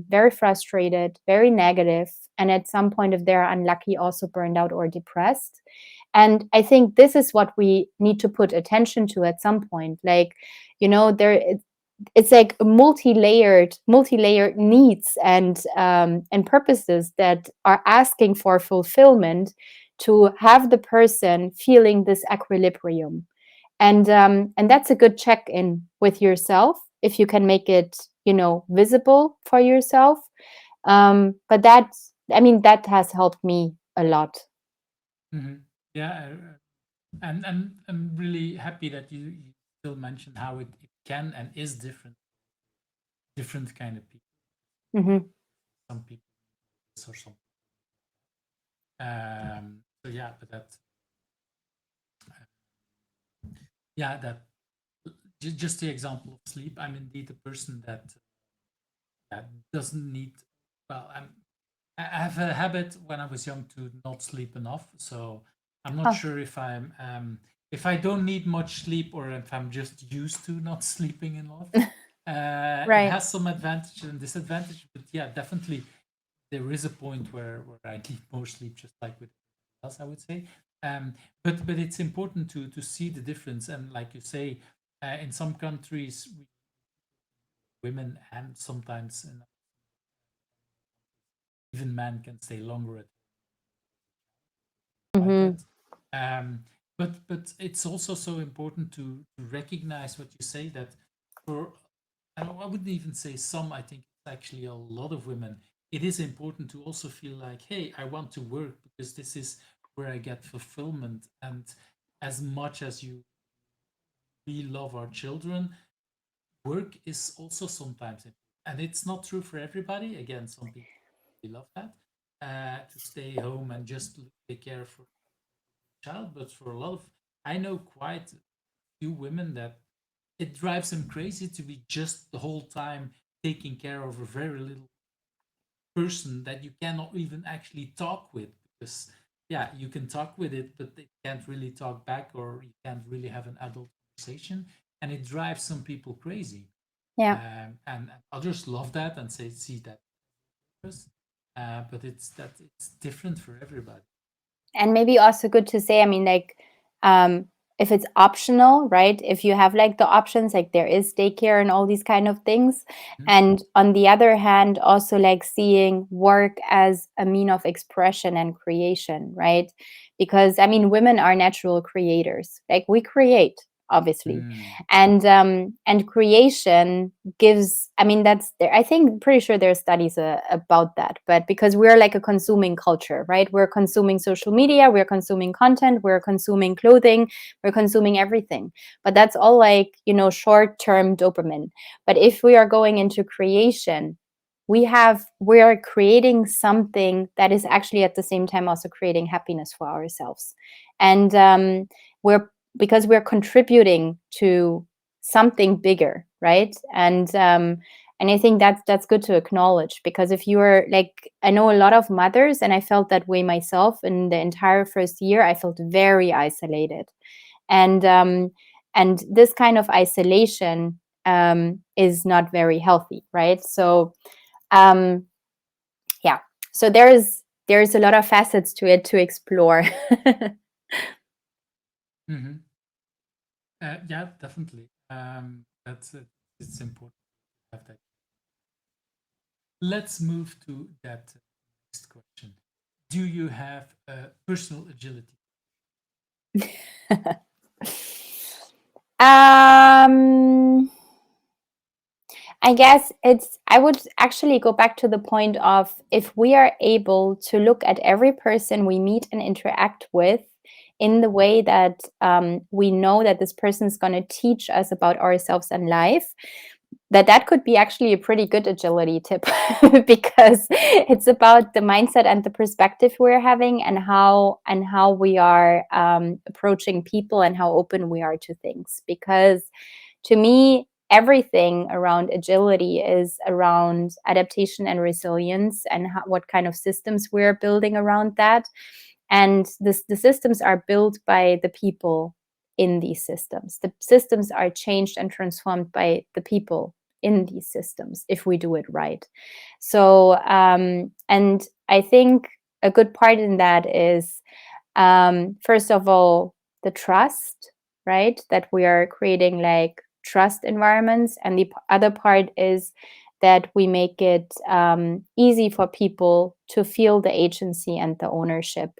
very frustrated, very negative, and at some point, if they're unlucky, also burned out or depressed. And I think this is what we need to put attention to at some point. Like, it's like multi-layered needs and purposes that are asking for fulfillment to have the person feeling this equilibrium. And that's a good check-in with yourself if you can make it visible for yourself. But that has helped me a lot. Yeah, and I'm really happy that you still mentioned how it can and is different kind of people. Hmm. Some people this or some. So yeah, but that just the example of sleep. I'm indeed a person that doesn't need. Well, I have a habit when I was young to not sleep enough. So I'm not Oh, sure if I don't need much sleep or if I'm just used to not sleeping enough. It right. has some advantage and disadvantage, but yeah, definitely there is a point where I need more sleep, just like with else, I would say. But it's important to see the difference, and like you say, in some countries, women and sometimes even men can stay longer at like Hmm. it. Um, but it's also so important to recognize what you say that for I wouldn't even say some. I think it's actually a lot of women. It is important to also feel like, hey, I want to work because this is where I get fulfillment. And as much as we love our children, work is also sometimes important. And it's not true for everybody. Again, some people really love that to stay home and just take care for child, but for a lot of, I know quite a few women that it drives them crazy to be just the whole time taking care of a very little person that you cannot even actually talk with because yeah, you can talk with it, but it can't really talk back or you can't really have an adult conversation, and it drives some people crazy. Yeah. And others love that and say see that, but it's different for everybody. And maybe also good to say, like, um, if it's optional, right? If you have like the options, like there is daycare and all these kind of things. Mhm. And on the other hand, also like seeing work as a mean of expression and creation, right? Because women are natural creators. Like we create, obviously. Mm. And creation gives, that's there, I think, pretty sure there are studies about that, but because we're like a consuming culture, right? We're consuming social media, we're consuming content, we're consuming clothing, we're consuming everything, but that's all like short-term dopamine. But if we are going into creation, we are creating something that is actually at the same time also creating happiness for ourselves. And we're because we're contributing to something bigger, right? And I think that's good to acknowledge, because if you are like, I know a lot of mothers, and I felt that way myself in the entire first year. I felt very isolated, and this kind of isolation is not very healthy, right? So um, yeah, so there's a lot of facets to it to explore. Hmm. Yeah, definitely. That's it. It's important to have that. Let's move to that next question. Do you have personal agility? um I guess I would actually go back to the point of, if we are able to look at every person we meet and interact with in the way that we know that this person is going to teach us about ourselves and life, that could be actually a pretty good agility tip, because it's about the mindset and the perspective we're having, and how we are approaching people, and how open we are to things. Because to me, everything around agility is around adaptation and resilience, and what kind of systems we're building around that. And the systems are built by the people in these systems. The systems are changed and transformed by the people in these systems if we do it right. So, and I think a good part in that is, first of all, the trust, right? That we are creating like trust environments. And the other part is that we make it easy for people to feel the agency and the ownership.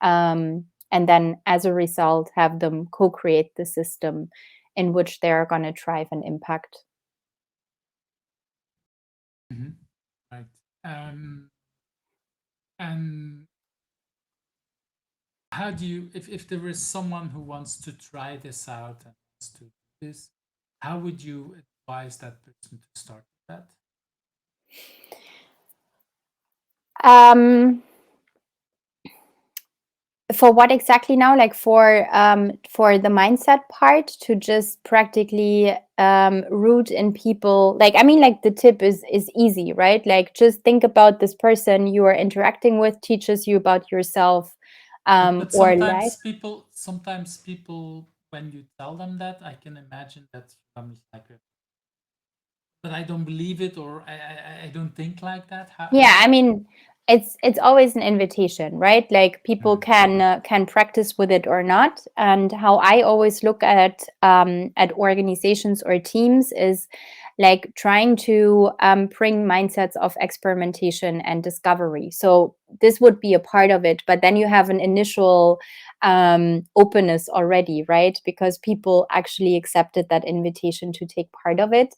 And then as a result, have them co-create the system in which they are going to thrive and impact. Right. And how do you, if there is someone who wants to try this out and wants to do this, how would you advise that person to start with that? For what exactly now? Like for the mindset part, to just practically root in people. Like, I mean, like the tip is easy, right? Like just think about this person you are interacting with teaches you about yourself, But or like, sometimes people, when you tell them that, I can imagine that becomes like, but I don't believe it, or I don't think like that. yeah, I mean, it's always an invitation, right? Like people can practice with it or not. And how I always look at organizations or teams is like trying to bring mindsets of experimentation and discovery. So this would be a part of it, but then you have an initial openness already, right? Because people actually accepted that invitation to take part of it.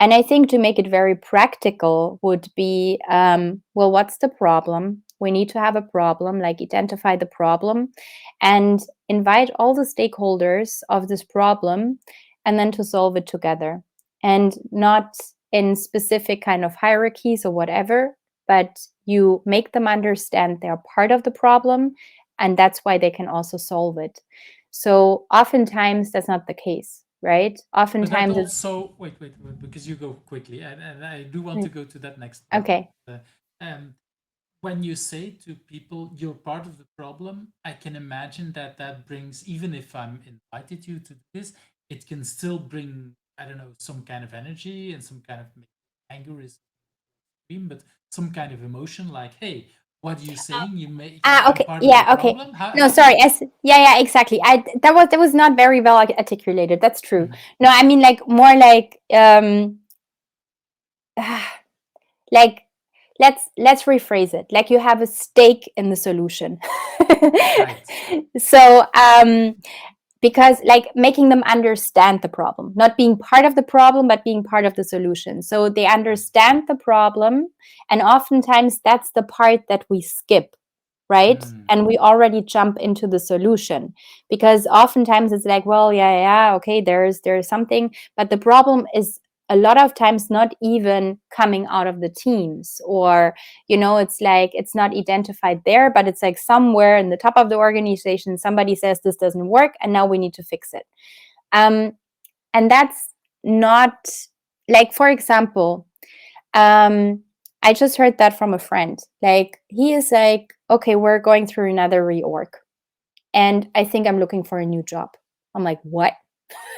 And I think to make it very practical would be, well, what's the problem? We need to have a problem, like identify the problem and invite all the stakeholders of this problem and then to solve it together. And not in specific kind of hierarchies or whatever, but you make them understand they're part of the problem and that's why they can also solve it. So oftentimes that's not the case, right? But that Oftentimes it's also, wait, because you go quickly, and I do want to go to that next part. okay. Um, when you say to people you're part of the problem, I can imagine that that brings, even if I'm invited you to do this, it can still bring, I don't know, some kind of energy and some kind of, anger is extreme, but some kind of emotion like, hey, what are you saying? I'm Okay. part of the Yeah. Okay. problem. No, How sorry. Yeah. Exactly. That was not very well articulated. That's true. Mhm. No, I mean like more like like let's rephrase it. Like you have a stake in the solution. Right. So because like making them understand the problem, not being part of the problem, but being part of the solution. So they understand the problem, and oftentimes that's the part that we skip, right? And we already jump into the solution because oftentimes it's like, well, yeah, okay, there's something, but the problem is a lot of times not even coming out of the teams, or it's like it's not identified there, but it's like somewhere in the top of the organization somebody says this doesn't work and now we need to fix it. And that's not, like, for example, I just heard that from a friend. Like, he is like, okay, we're going through another reorg and I think I'm looking for a new job. I'm like, what?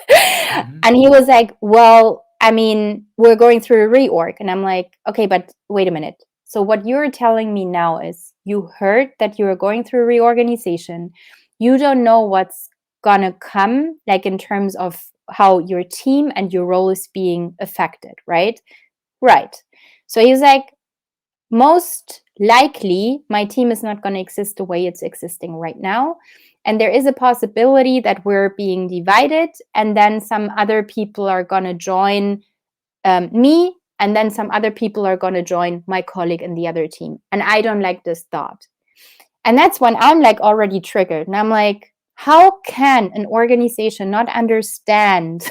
And he was like, well, I mean, we're going through a reorg. And I'm like, okay, but wait a minute. So what you're telling me now is you heard that you are going through a reorganization. You don't know what's gonna come, like in terms of how your team and your role is being affected, right? Right. So he's like, most likely my team is not going to exist the way it's existing right now. And there is a possibility that we're being divided, and then some other people are going to join me, and then some other people are going to join my colleague in the other team. And I don't like this thought. And that's when I'm like already triggered. And I'm like, how can an organization not understand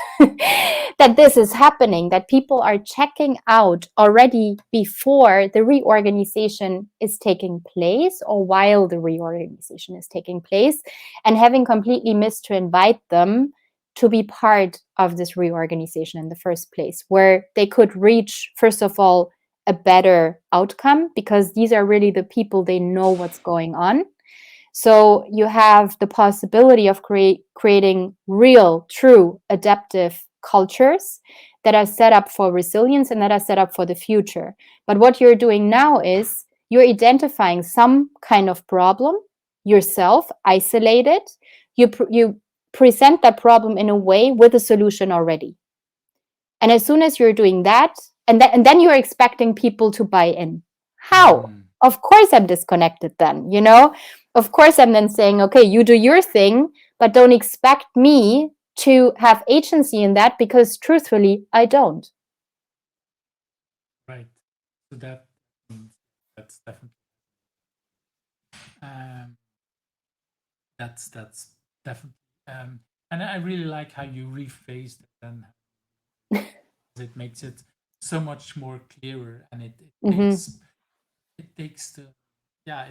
that this is happening, that people are checking out already before the reorganization is taking place or while the reorganization is taking place, and having completely missed to invite them to be part of this reorganization in the first place, where they could reach, first of all, a better outcome, because these are really the people, they know what's going on. So you have the possibility of creating real, true adaptive cultures that are set up for resilience and that are set up for the future. But what you're doing now is you're identifying some kind of problem yourself, isolated. You present that problem in a way with a solution already. And as soon as you're doing that, and then you're expecting people to buy in. How? Of course I'm disconnected then, you know? Of course I'm then saying, okay, you do your thing, but don't expect me to have agency in that, because truthfully, I don't. Right. So that means that's definitely um, that's definitely and I really like how you rephrased it, and it makes it so much more clearer, and it takes the yeah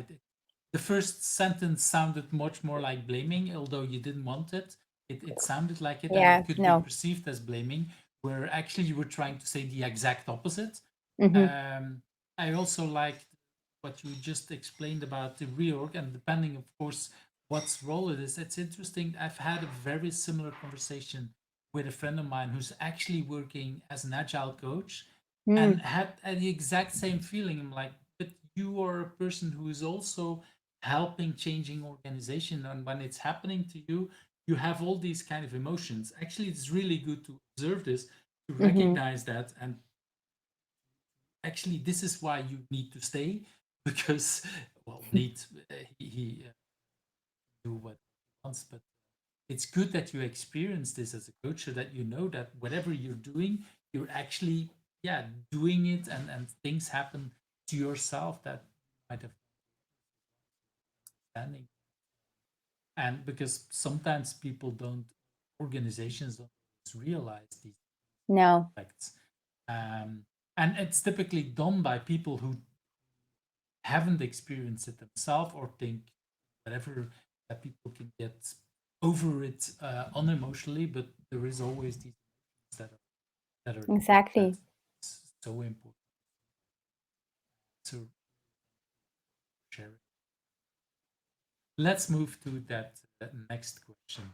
the first sentence sounded much more like blaming, although you didn't want it. It sounded like it, and Yeah, it could be no. perceived as blaming, where actually you were trying to say the exact opposite. I also liked what you just explained about the reorg, and depending, of course, what's role it is. It's interesting. I've had a very similar conversation with a friend of mine who's actually working as an agile coach, and had the exact same feeling. I'm like, but you are a person who is also helping changing organization, and when it's happening to you, you have all these kind of emotions. Actually, it's really good to observe this, to recognize that, and actually this is why you need to stay, because well, need he do what he wants, but it's good that you experience this as a coach, so that you know that whatever you're doing, you're actually doing it, and things happen to yourself that might have standing. And because sometimes people don't, organizations don't realize these No. effects, and it's typically done by people who haven't experienced it themselves, or think whatever, that people can get over it unemotionally, but there is always these emotions that are Exactly. that's so important to share. Let's move to that next question.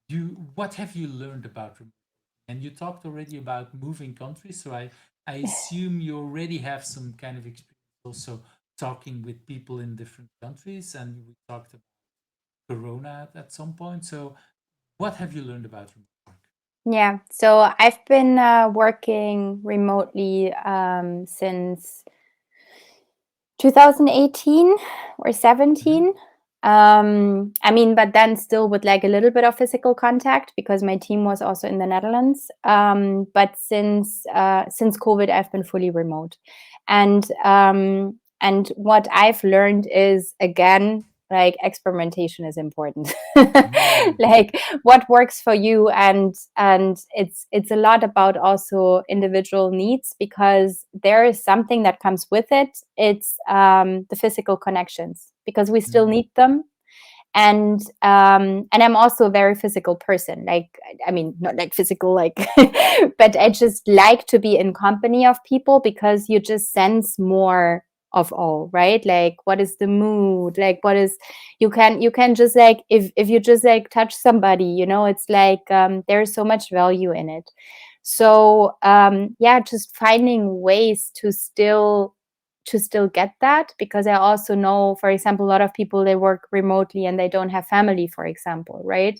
You What have you learned about remote working? And you talked already about moving countries, so I assume you already have some kind of experience also talking with people in different countries, and we talked about Corona at some point. So, what have you learned about remote work? Yeah. So I've been working remotely since 2018 or 17. I mean, but then still with like a little bit of physical contact, because my team was also in the Netherlands. But since COVID, I've been fully remote, and what I've learned is, again, like, experimentation is important. Like, what works for you, and it's a lot about also individual needs, because there is something that comes with it. It's the physical connections, because we still need them. And I'm also a very physical person. Like, I mean, not like physical, like, but I just like to be in company of people, because you just sense more of all, right? Like, what is the mood? Like, what is, you can just, like, if you just like touch somebody, you know, it's like there's so much value in it. So yeah, just finding ways to still get that, because I also know, for example, a lot of people, they work remotely and they don't have family, for example, right?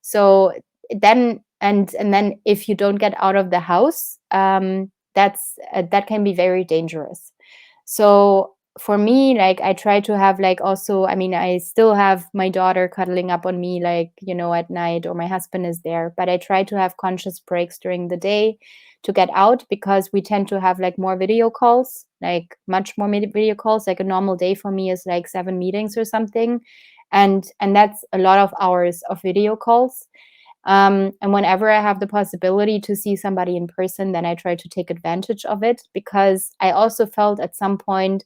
So then, and then if you don't get out of the house, that can be very dangerous. So for me, like, I try to have, like, also, I mean, I still have my daughter cuddling up on me, like, you know, at night, or my husband is there, but I try to have conscious breaks during the day to get out, because we tend to have like more video calls, like much more video calls. Like, a normal day for me is like 7 meetings or something, and that's a lot of hours of video calls. And whenever I have the possibility to see somebody in person, then I try to take advantage of it, because I also felt at some point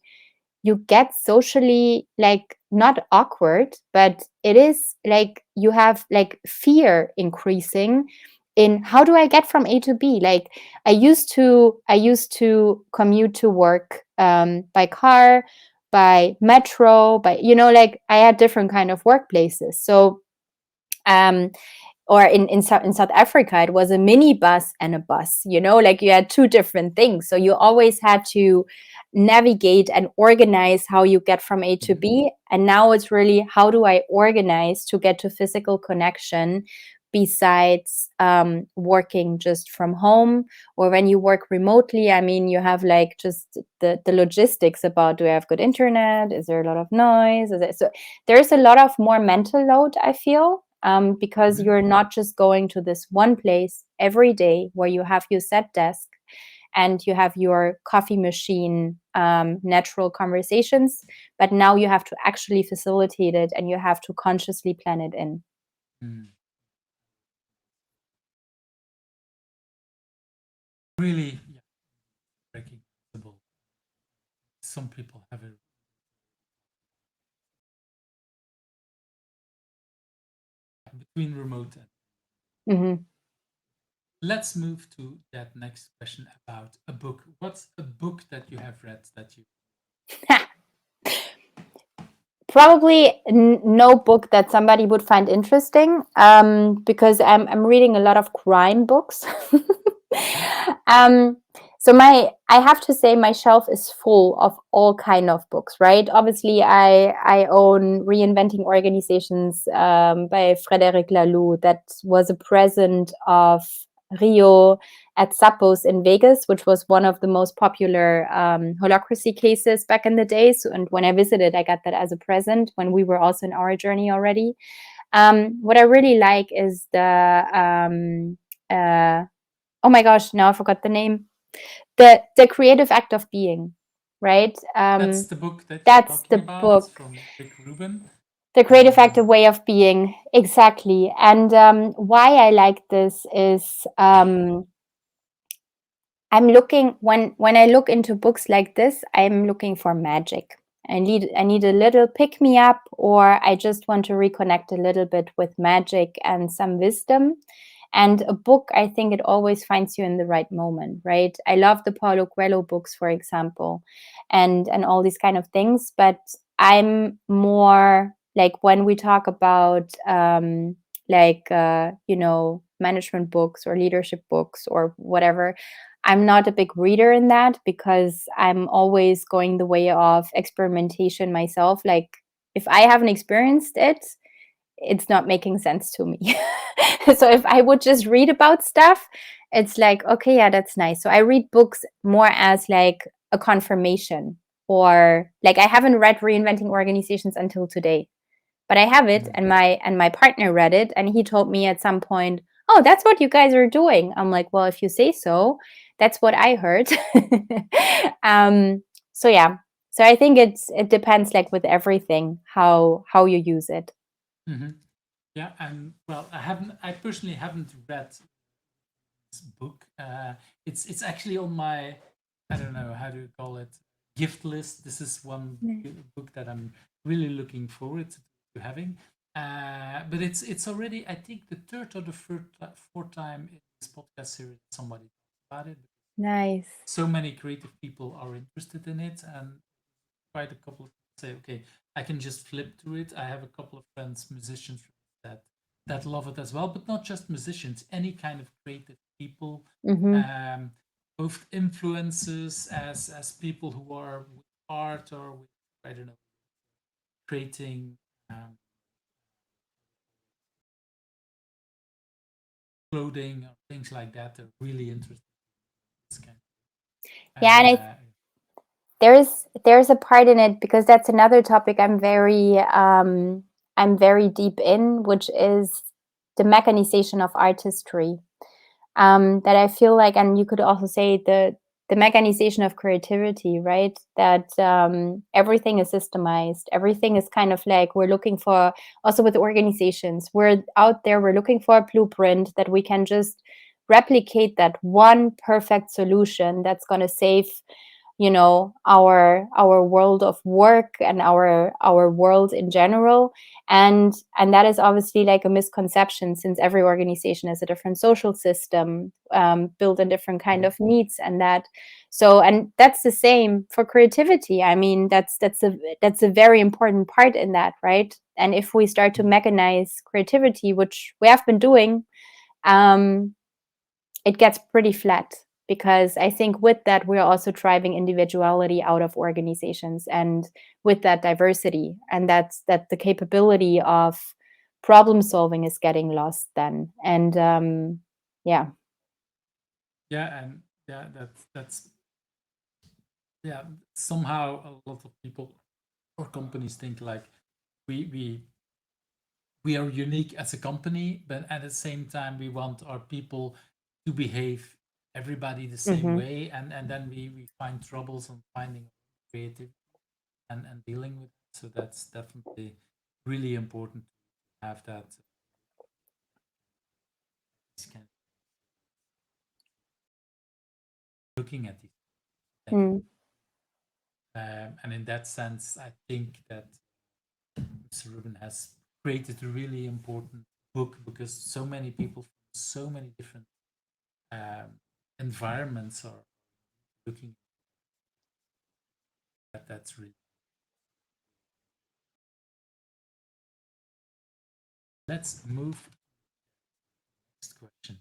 you get socially, like, not awkward, but it is like you have like fear increasing in, how do I get from A to B? Like, I used to commute to work by car, by metro, by, you know, like, I had different kind of workplaces. So um or in South Africa, it was a minibus and a bus, like you had two different things. So you always had to navigate and organize how you get from A to B. And now it's really, how do I organize to get to physical connection besides working just from home, or when you work remotely? I mean, you have like just the logistics about, do I have good internet? Is there a lot of noise? So there's a lot of more mental load, I feel, because you're not just going to this one place every day where you have your set desk and you have your coffee machine, natural conversations, but now you have to actually facilitate it and you have to consciously plan it in. Really, yeah, recognizable. Some people have it. Between remote and let's move to that next question about a book. What's a book that you have read that you Probably no book that somebody would find interesting, because I'm reading a lot of crime books. So I have to say my shelf is full of all kind of books, right? Obviously, I own Reinventing Organizations by Frédéric Laloux. That was a present of Rio at Zappos in Vegas, which was one of the most popular holacracy cases back in the days. And when I visited, I got that as a present when we were also in our journey already. What I really like is the oh my gosh, now I forgot the name. The Creative Act of Being, right? that's the book that you're That's talking the about book. from Rick Rubin. The Creative Act of Way of Being, exactly. And why I like this is I'm looking, when I look into books like this, I'm looking for magic. I need a little pick me up, or I just want to reconnect a little bit with magic and some wisdom. And a book, I think it always finds you in the right moment, right? I love the Paulo Coelho books, for example, and all these kind of things. But I'm more like, when we talk about management books or leadership books or whatever, I'm not a big reader in that, because I'm always going the way of experimentation myself. Like, if I haven't experienced it, it's not making sense to me. So if I would just read about stuff, it's like, okay, yeah, that's nice. So I read books more as like a confirmation, or like, I haven't read Reinventing Organizations until today, but I have it, and my partner read it, and he told me at some point, oh, that's what you guys are doing. I'm like, well, if you say so, that's what I heard. So yeah, so I think it depends, like with everything, how you use it. Yeah, and well, I personally haven't read this book. It's actually on my, I don't know how to call it, gift list. This is one book that I'm really looking forward to having. But it's already, I think, the third or the fourth time in this podcast series somebody talks about it. Nice. So many creative people are interested in it, and quite a couple of people say, okay, I can just flip through it. I have a couple of friends, musicians, that love it as well, but not just musicians, any kind of creative people, both influencers as people who are with art or with, I don't know, creating clothing or things like that. They're really interested in this kind. Yeah, and there's a part in it, because that's another topic I'm very deep in, which is the mechanization of artistry. That I feel like, and you could also say the mechanization of creativity, right? That everything is systemized. Everything is kind of like, we're looking for, also with organizations, we're out there, we're looking for a blueprint that we can just replicate, that one perfect solution that's going to save our world of work and our world in general. And that is obviously like a misconception, since every organization has a different social system, built on different kind of needs, and that's the same for creativity. I mean, that's a very important part in that, right? And if we start to mechanize creativity, which we have been doing, it gets pretty flat, because I think with that, we're also driving individuality out of organizations, and with that diversity, and that the capability of problem solving is getting lost then. And yeah. Yeah, and that's yeah. Somehow a lot of people or companies think like we we we are unique as a company, but at the same time we want our people to behave everybody the same Mm-hmm. way, and then we find troubles on finding creative and dealing with it. So that's definitely really important to have that kind of looking at these. Thank you. Mm. And in that sense, I think that Mr. Rubin has created a really important book, because so many people from so many different environments are looking at that's really. Let's move to the next question.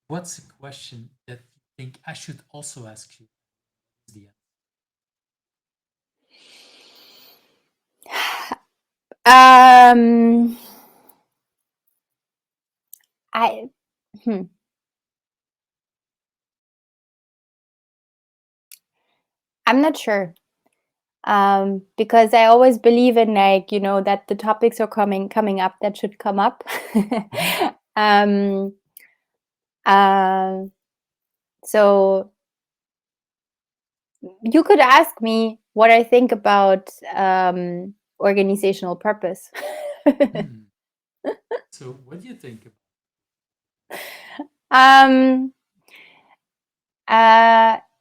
What's a question that you think I should also ask you? The um I hmm. I'm not sure, because I always believe in, like, that the topics are coming up that should come up. um, uh, so you could ask me what I think about organizational purpose. So, what do you think about? um,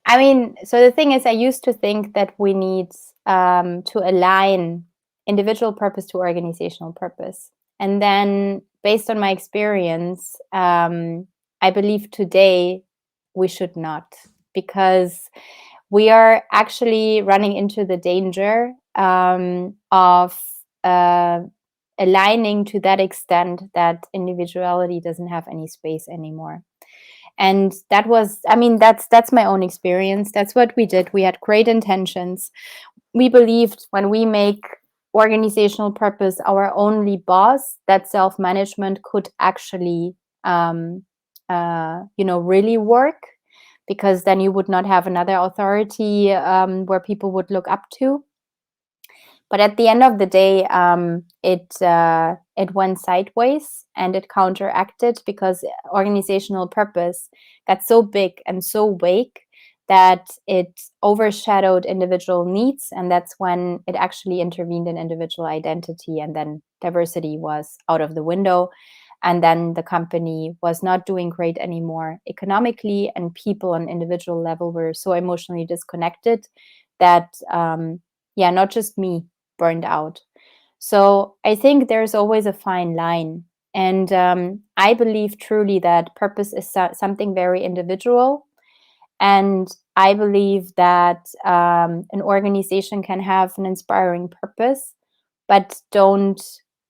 I mean, so the thing is, I used to think that we need to align individual purpose to organizational purpose. And then, based on my experience, I believe today we should not, because we are actually running into the danger of aligning to that extent that individuality doesn't have any space anymore. And that was, I mean, that's my own experience. That's what we did. We had great intentions. We believed when we make organizational purpose our only boss, that self-management could actually really work, because then you would not have another authority where people would look up to. But at the end of the day, it went sideways, and it counteracted, because organizational purpose got so big and so vague that it overshadowed individual needs, and that's when it actually intervened in individual identity, and then diversity was out of the window, and then the company was not doing great anymore economically, and people on individual level were so emotionally disconnected that not just me burned out. So I think there's always a fine line. And I believe truly that purpose is something very individual. And I believe that an organization can have an inspiring purpose, but don't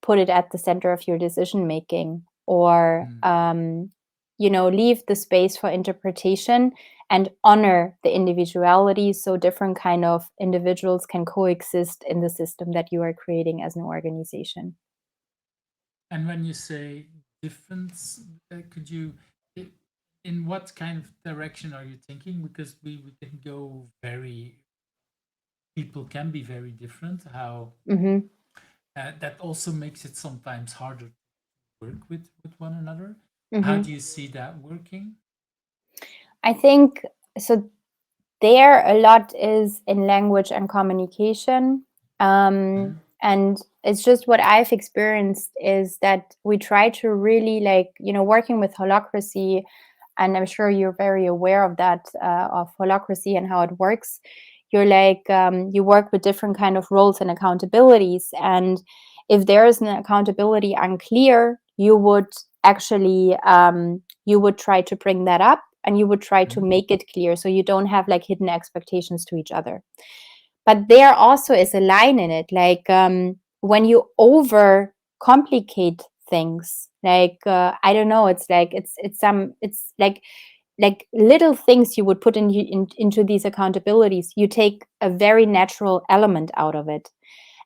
put it at the center of your decision making, or leave the space for interpretation, and honor the individuality, so different kind of individuals can coexist in the system that you are creating as an organization. And when you say difference, could you, in what kind of direction are you thinking? Because we can go very, people can be very different. How Mm-hmm. that also makes it sometimes harder to work with one another. How Mm-hmm. do you see that working? I think so. There, a lot is in language and communication. And it's just what I've experienced is that we try to really, like, working with holacracy, and I'm sure you're very aware of that, of holacracy and how it works. you're like you work with different kind of roles and accountabilities, and if there is an accountability unclear, you would actually you would try to bring that up, and you would try to make it clear so you don't have like hidden expectations to each other. But there also is a line in it, like when you over complicate things, like I don't know, it's like it's like little things you would put into these accountabilities, you take a very natural element out of it,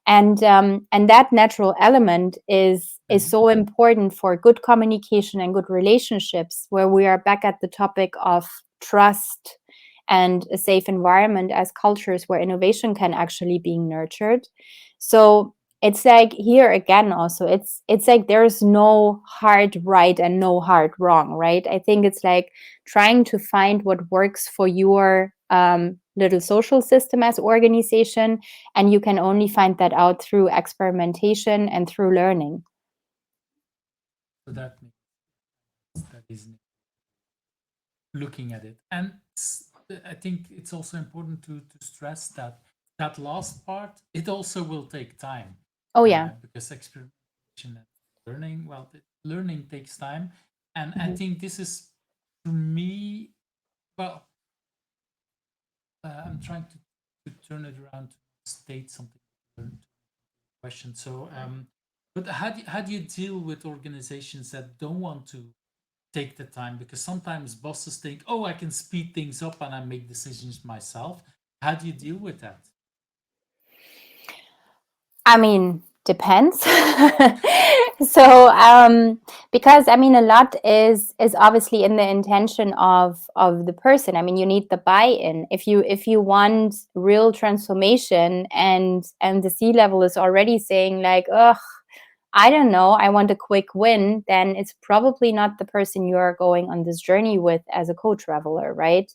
and that natural element is so important for good communication and good relationships, where we are back at the topic of trust and a safe environment as cultures where innovation can actually be nurtured. So it's like here again also, it's like there's no hard right and no hard wrong, right? I think it's like trying to find what works for your little social system as organization, and you can only find that out through experimentation and through learning. So that makes that is looking at it. And I think it's also important to stress that that last part, it also will take time. Oh yeah. Because experimentation and learning, well, learning takes time. And I think this is, for me, well, I'm trying to turn it around to state something question. So, but how do you deal with organizations that don't want to take the time? Because sometimes bosses think, oh, I can speed things up and I make decisions myself. How do you deal with that? I mean, depends. So because I mean a lot is obviously in the intention of the person. I mean, you need the buy-in. If you want real transformation, and the C-level is already saying like, ugh, I don't know, I want a quick win, then it's probably not the person you are going on this journey with as a co-traveler, right?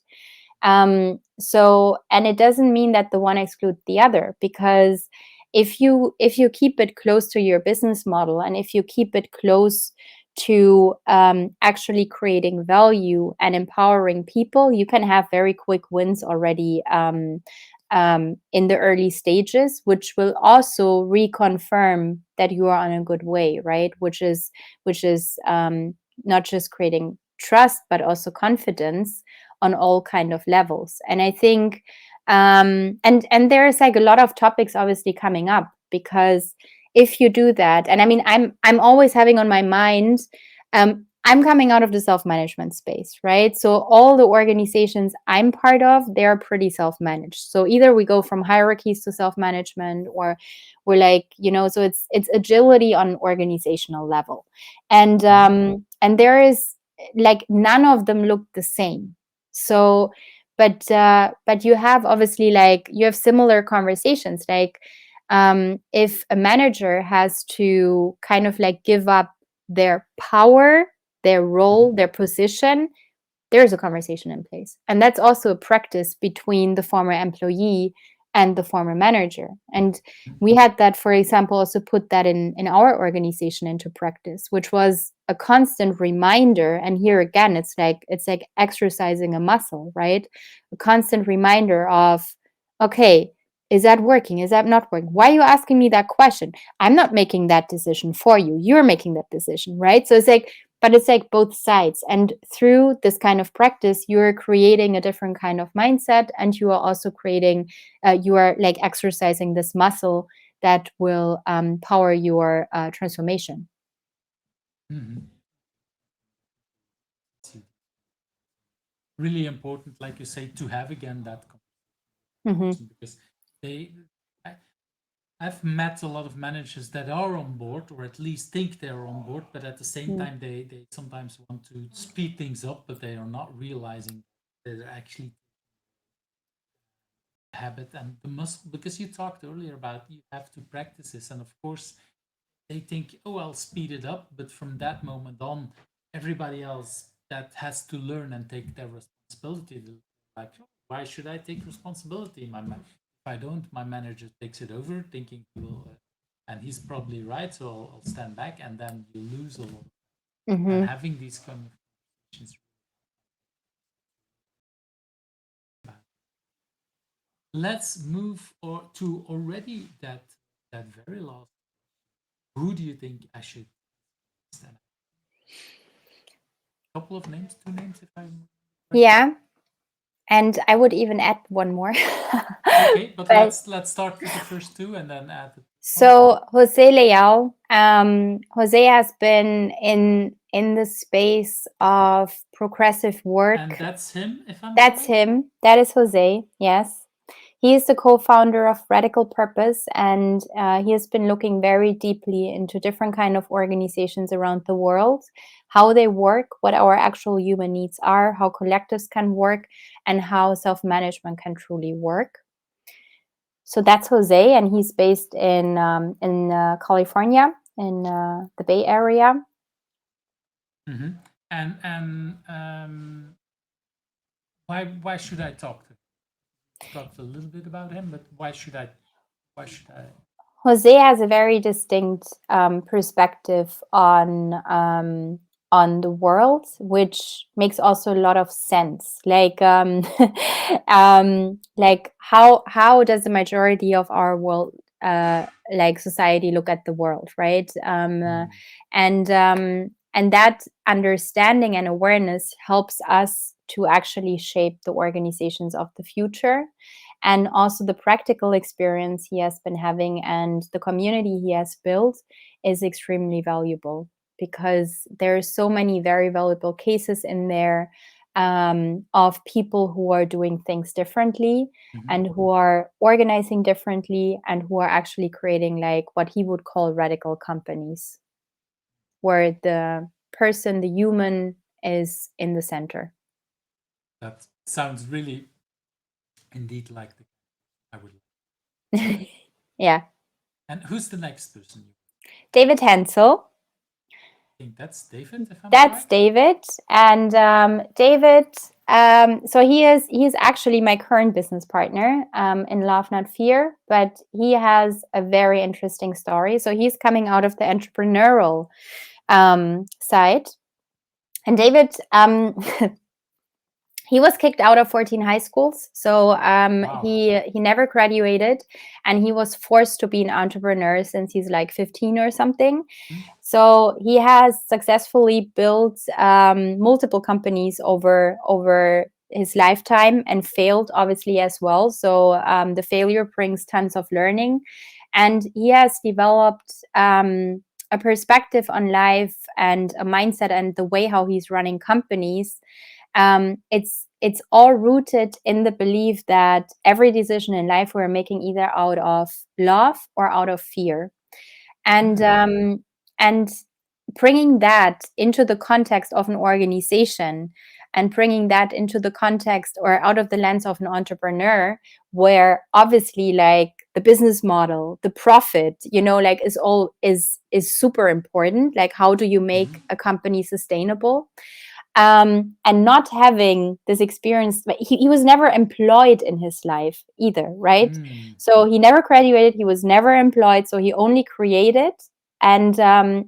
So, and it doesn't mean that the one excludes the other, because if you keep it close to your business model, and if you keep it close to actually creating value and empowering people, you can have very quick wins already in the early stages, which will also reconfirm that you are on a good way, right? Which is not just creating trust, but also confidence on all kind of levels. And I think and there's like a lot of topics obviously coming up, because if you do that, and I mean, I'm always having on my mind, I'm coming out of the self-management space, right? So all the organizations I'm part of, they're pretty self-managed. So either we go from hierarchies to self-management, or we're like, you know, so it's agility on organizational level. And there is like none of them look the same. So but you have obviously like you have similar conversations, like if a manager has to kind of like give up their power, their role, their position, there's a conversation in place. And that's also a practice between the former employee and the former manager. And we had that, for example, also put that in our organization into practice, which was a constant reminder. And here again, it's like exercising a muscle, right? A constant reminder of, okay, is that working? Is that not working? Why are you asking me that question? I'm not making that decision for you. You're making that decision, right? So it's like, but it's like both sides. And through this kind of practice, you're creating a different kind of mindset, and you are also creating, you are like exercising this muscle that will power your transformation. Really important, like you say, to have again that Mm-hmm. because I've met a lot of managers that are on board, or at least think they're on board, but at the same time, they sometimes want to speed things up, but they are not realizing that they're actually habit and the muscle. Because you talked earlier about you have to practice this, and of course, they think, oh, I'll speed it up, but from that moment on, everybody else that has to learn and take their responsibility, like, "Oh, why should I take responsibility? If I don't, my manager takes it over, thinking he will, and he's probably right, so I'll stand back, and then you lose a lot. Mm-hmm. And having these conversations, let's move to already that very last. Who do you think I should stand? A couple of names, 2 names, if I'm right. Yeah. And I would even add one more. Okay, but let's start with the first two and then add. So Jose Leal, Jose has been in the space of progressive work. And that's him, if I'm That's correct? him. That is Jose. Yes. He is the co-founder of Radical Purpose, and he has been looking very deeply into different kind of organizations around the world, how they work, what our actual human needs are, how collectives can work, and how self-management can truly work. So that's Jose, and he's based in California, in the Bay Area. Mm-hmm. And why should I talk to him? Talked a little bit about him, but why should I? Jose has a very distinct perspective on the world, which makes also a lot of sense. Like like how does the majority of our world like society look at the world, right? And that understanding and awareness helps us to actually shape the organizations of the future. And also the practical experience he has been having and the community he has built is extremely valuable, because there are so many very valuable cases in there of people who are doing things differently and who are organizing differently and who are actually creating like what he would call radical companies, where the person, the human, is in the center. That sounds really indeed like the I would like. Yeah. And who's the next person? David Hensel. I think that's David, if I'm That's correct. David. And David, so he's actually my current business partner in Love Not Fear, but he has a very interesting story. So he's coming out of the entrepreneurial side. And David, he was kicked out of 14 high schools. So Wow. he never graduated, and he was forced to be an entrepreneur since he's like 15 or something. So he has successfully built multiple companies over his lifetime, and failed obviously as well. So the failure brings tons of learning, and he has developed a perspective on life and a mindset and the way how he's running companies. It's all rooted in the belief that every decision in life we're making either out of love or out of fear, and bringing that into the context of an organization, and bringing that into the context or out of the lens of an entrepreneur, where obviously like the business model, the profit, like is super important. Like how do you make a company sustainable? And not having this experience, he was never employed in his life either, right? So he never graduated, he was never employed, so he only created, and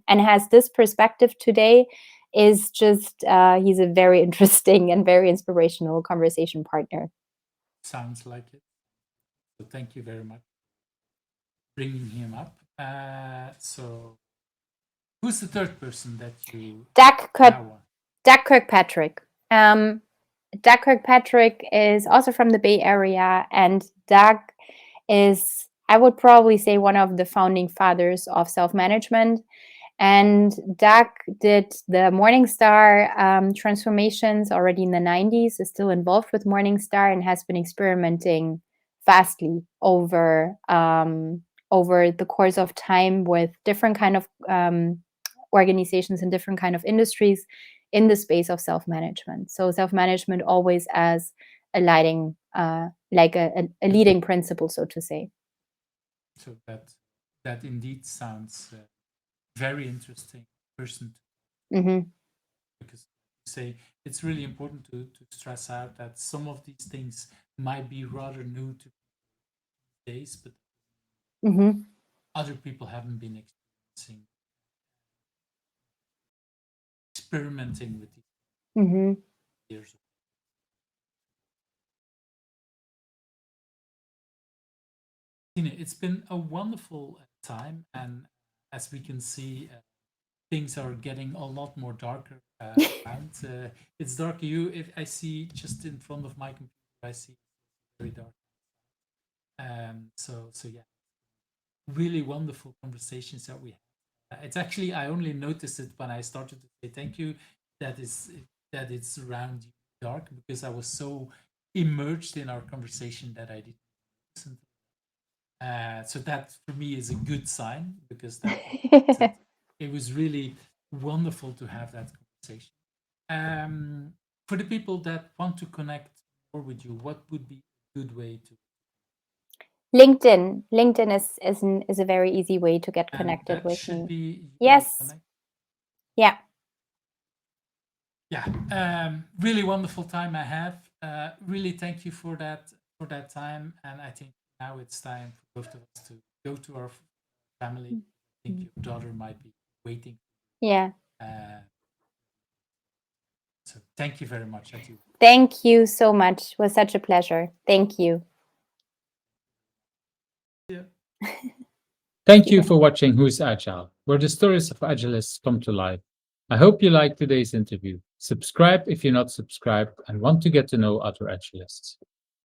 has this perspective today. Is just he's a very interesting and very inspirational conversation partner. Sounds like it. So thank you very much for bringing him up. So who's the third person that you Doug Kirkpatrick. Doug Kirkpatrick is also from the Bay Area, and Doug is, I would probably say, one of the founding fathers of self-management. And Doug did the Morningstar transformations already in the 90s, is still involved with Morningstar, and has been experimenting vastly over the course of time with different kind of organizations in different kind of industries in the space of self-management. So self-management always as a lighting, like a leading principle, so to say. So that indeed sounds very interesting person. Because say it's really important to stress out that some of these things might be rather new to days, but other people haven't been experimenting with these years. Tine, it's been a wonderful time, and as we can see, things are getting a lot more darker around. It's darker. I see just in front of my computer, I see very dark. So yeah, really wonderful conversations that we had. It's actually, I only noticed it when I started to say thank you that is that it's around dark, because I was so immersed in our conversation that I didn't listen. So that for me is a good sign, because it was really wonderful to have that conversation. For the people that want to connect more with you, what would be a good way to? LinkedIn is a very easy way to get And connected that with should me. be Yes. connect. Yeah. Yeah, really wonderful time I have. Really thank you for that time, and I think now it's time for both of us to go to our family. I think your daughter might be waiting. Yeah. So thank you very much. Atu. Thank you so much. It was such a pleasure. Thank you. Yeah. Thank you for watching Who's Agile, where the stories of agilists come to life. I hope you liked today's interview. Subscribe if you're not subscribed and want to get to know other agilists.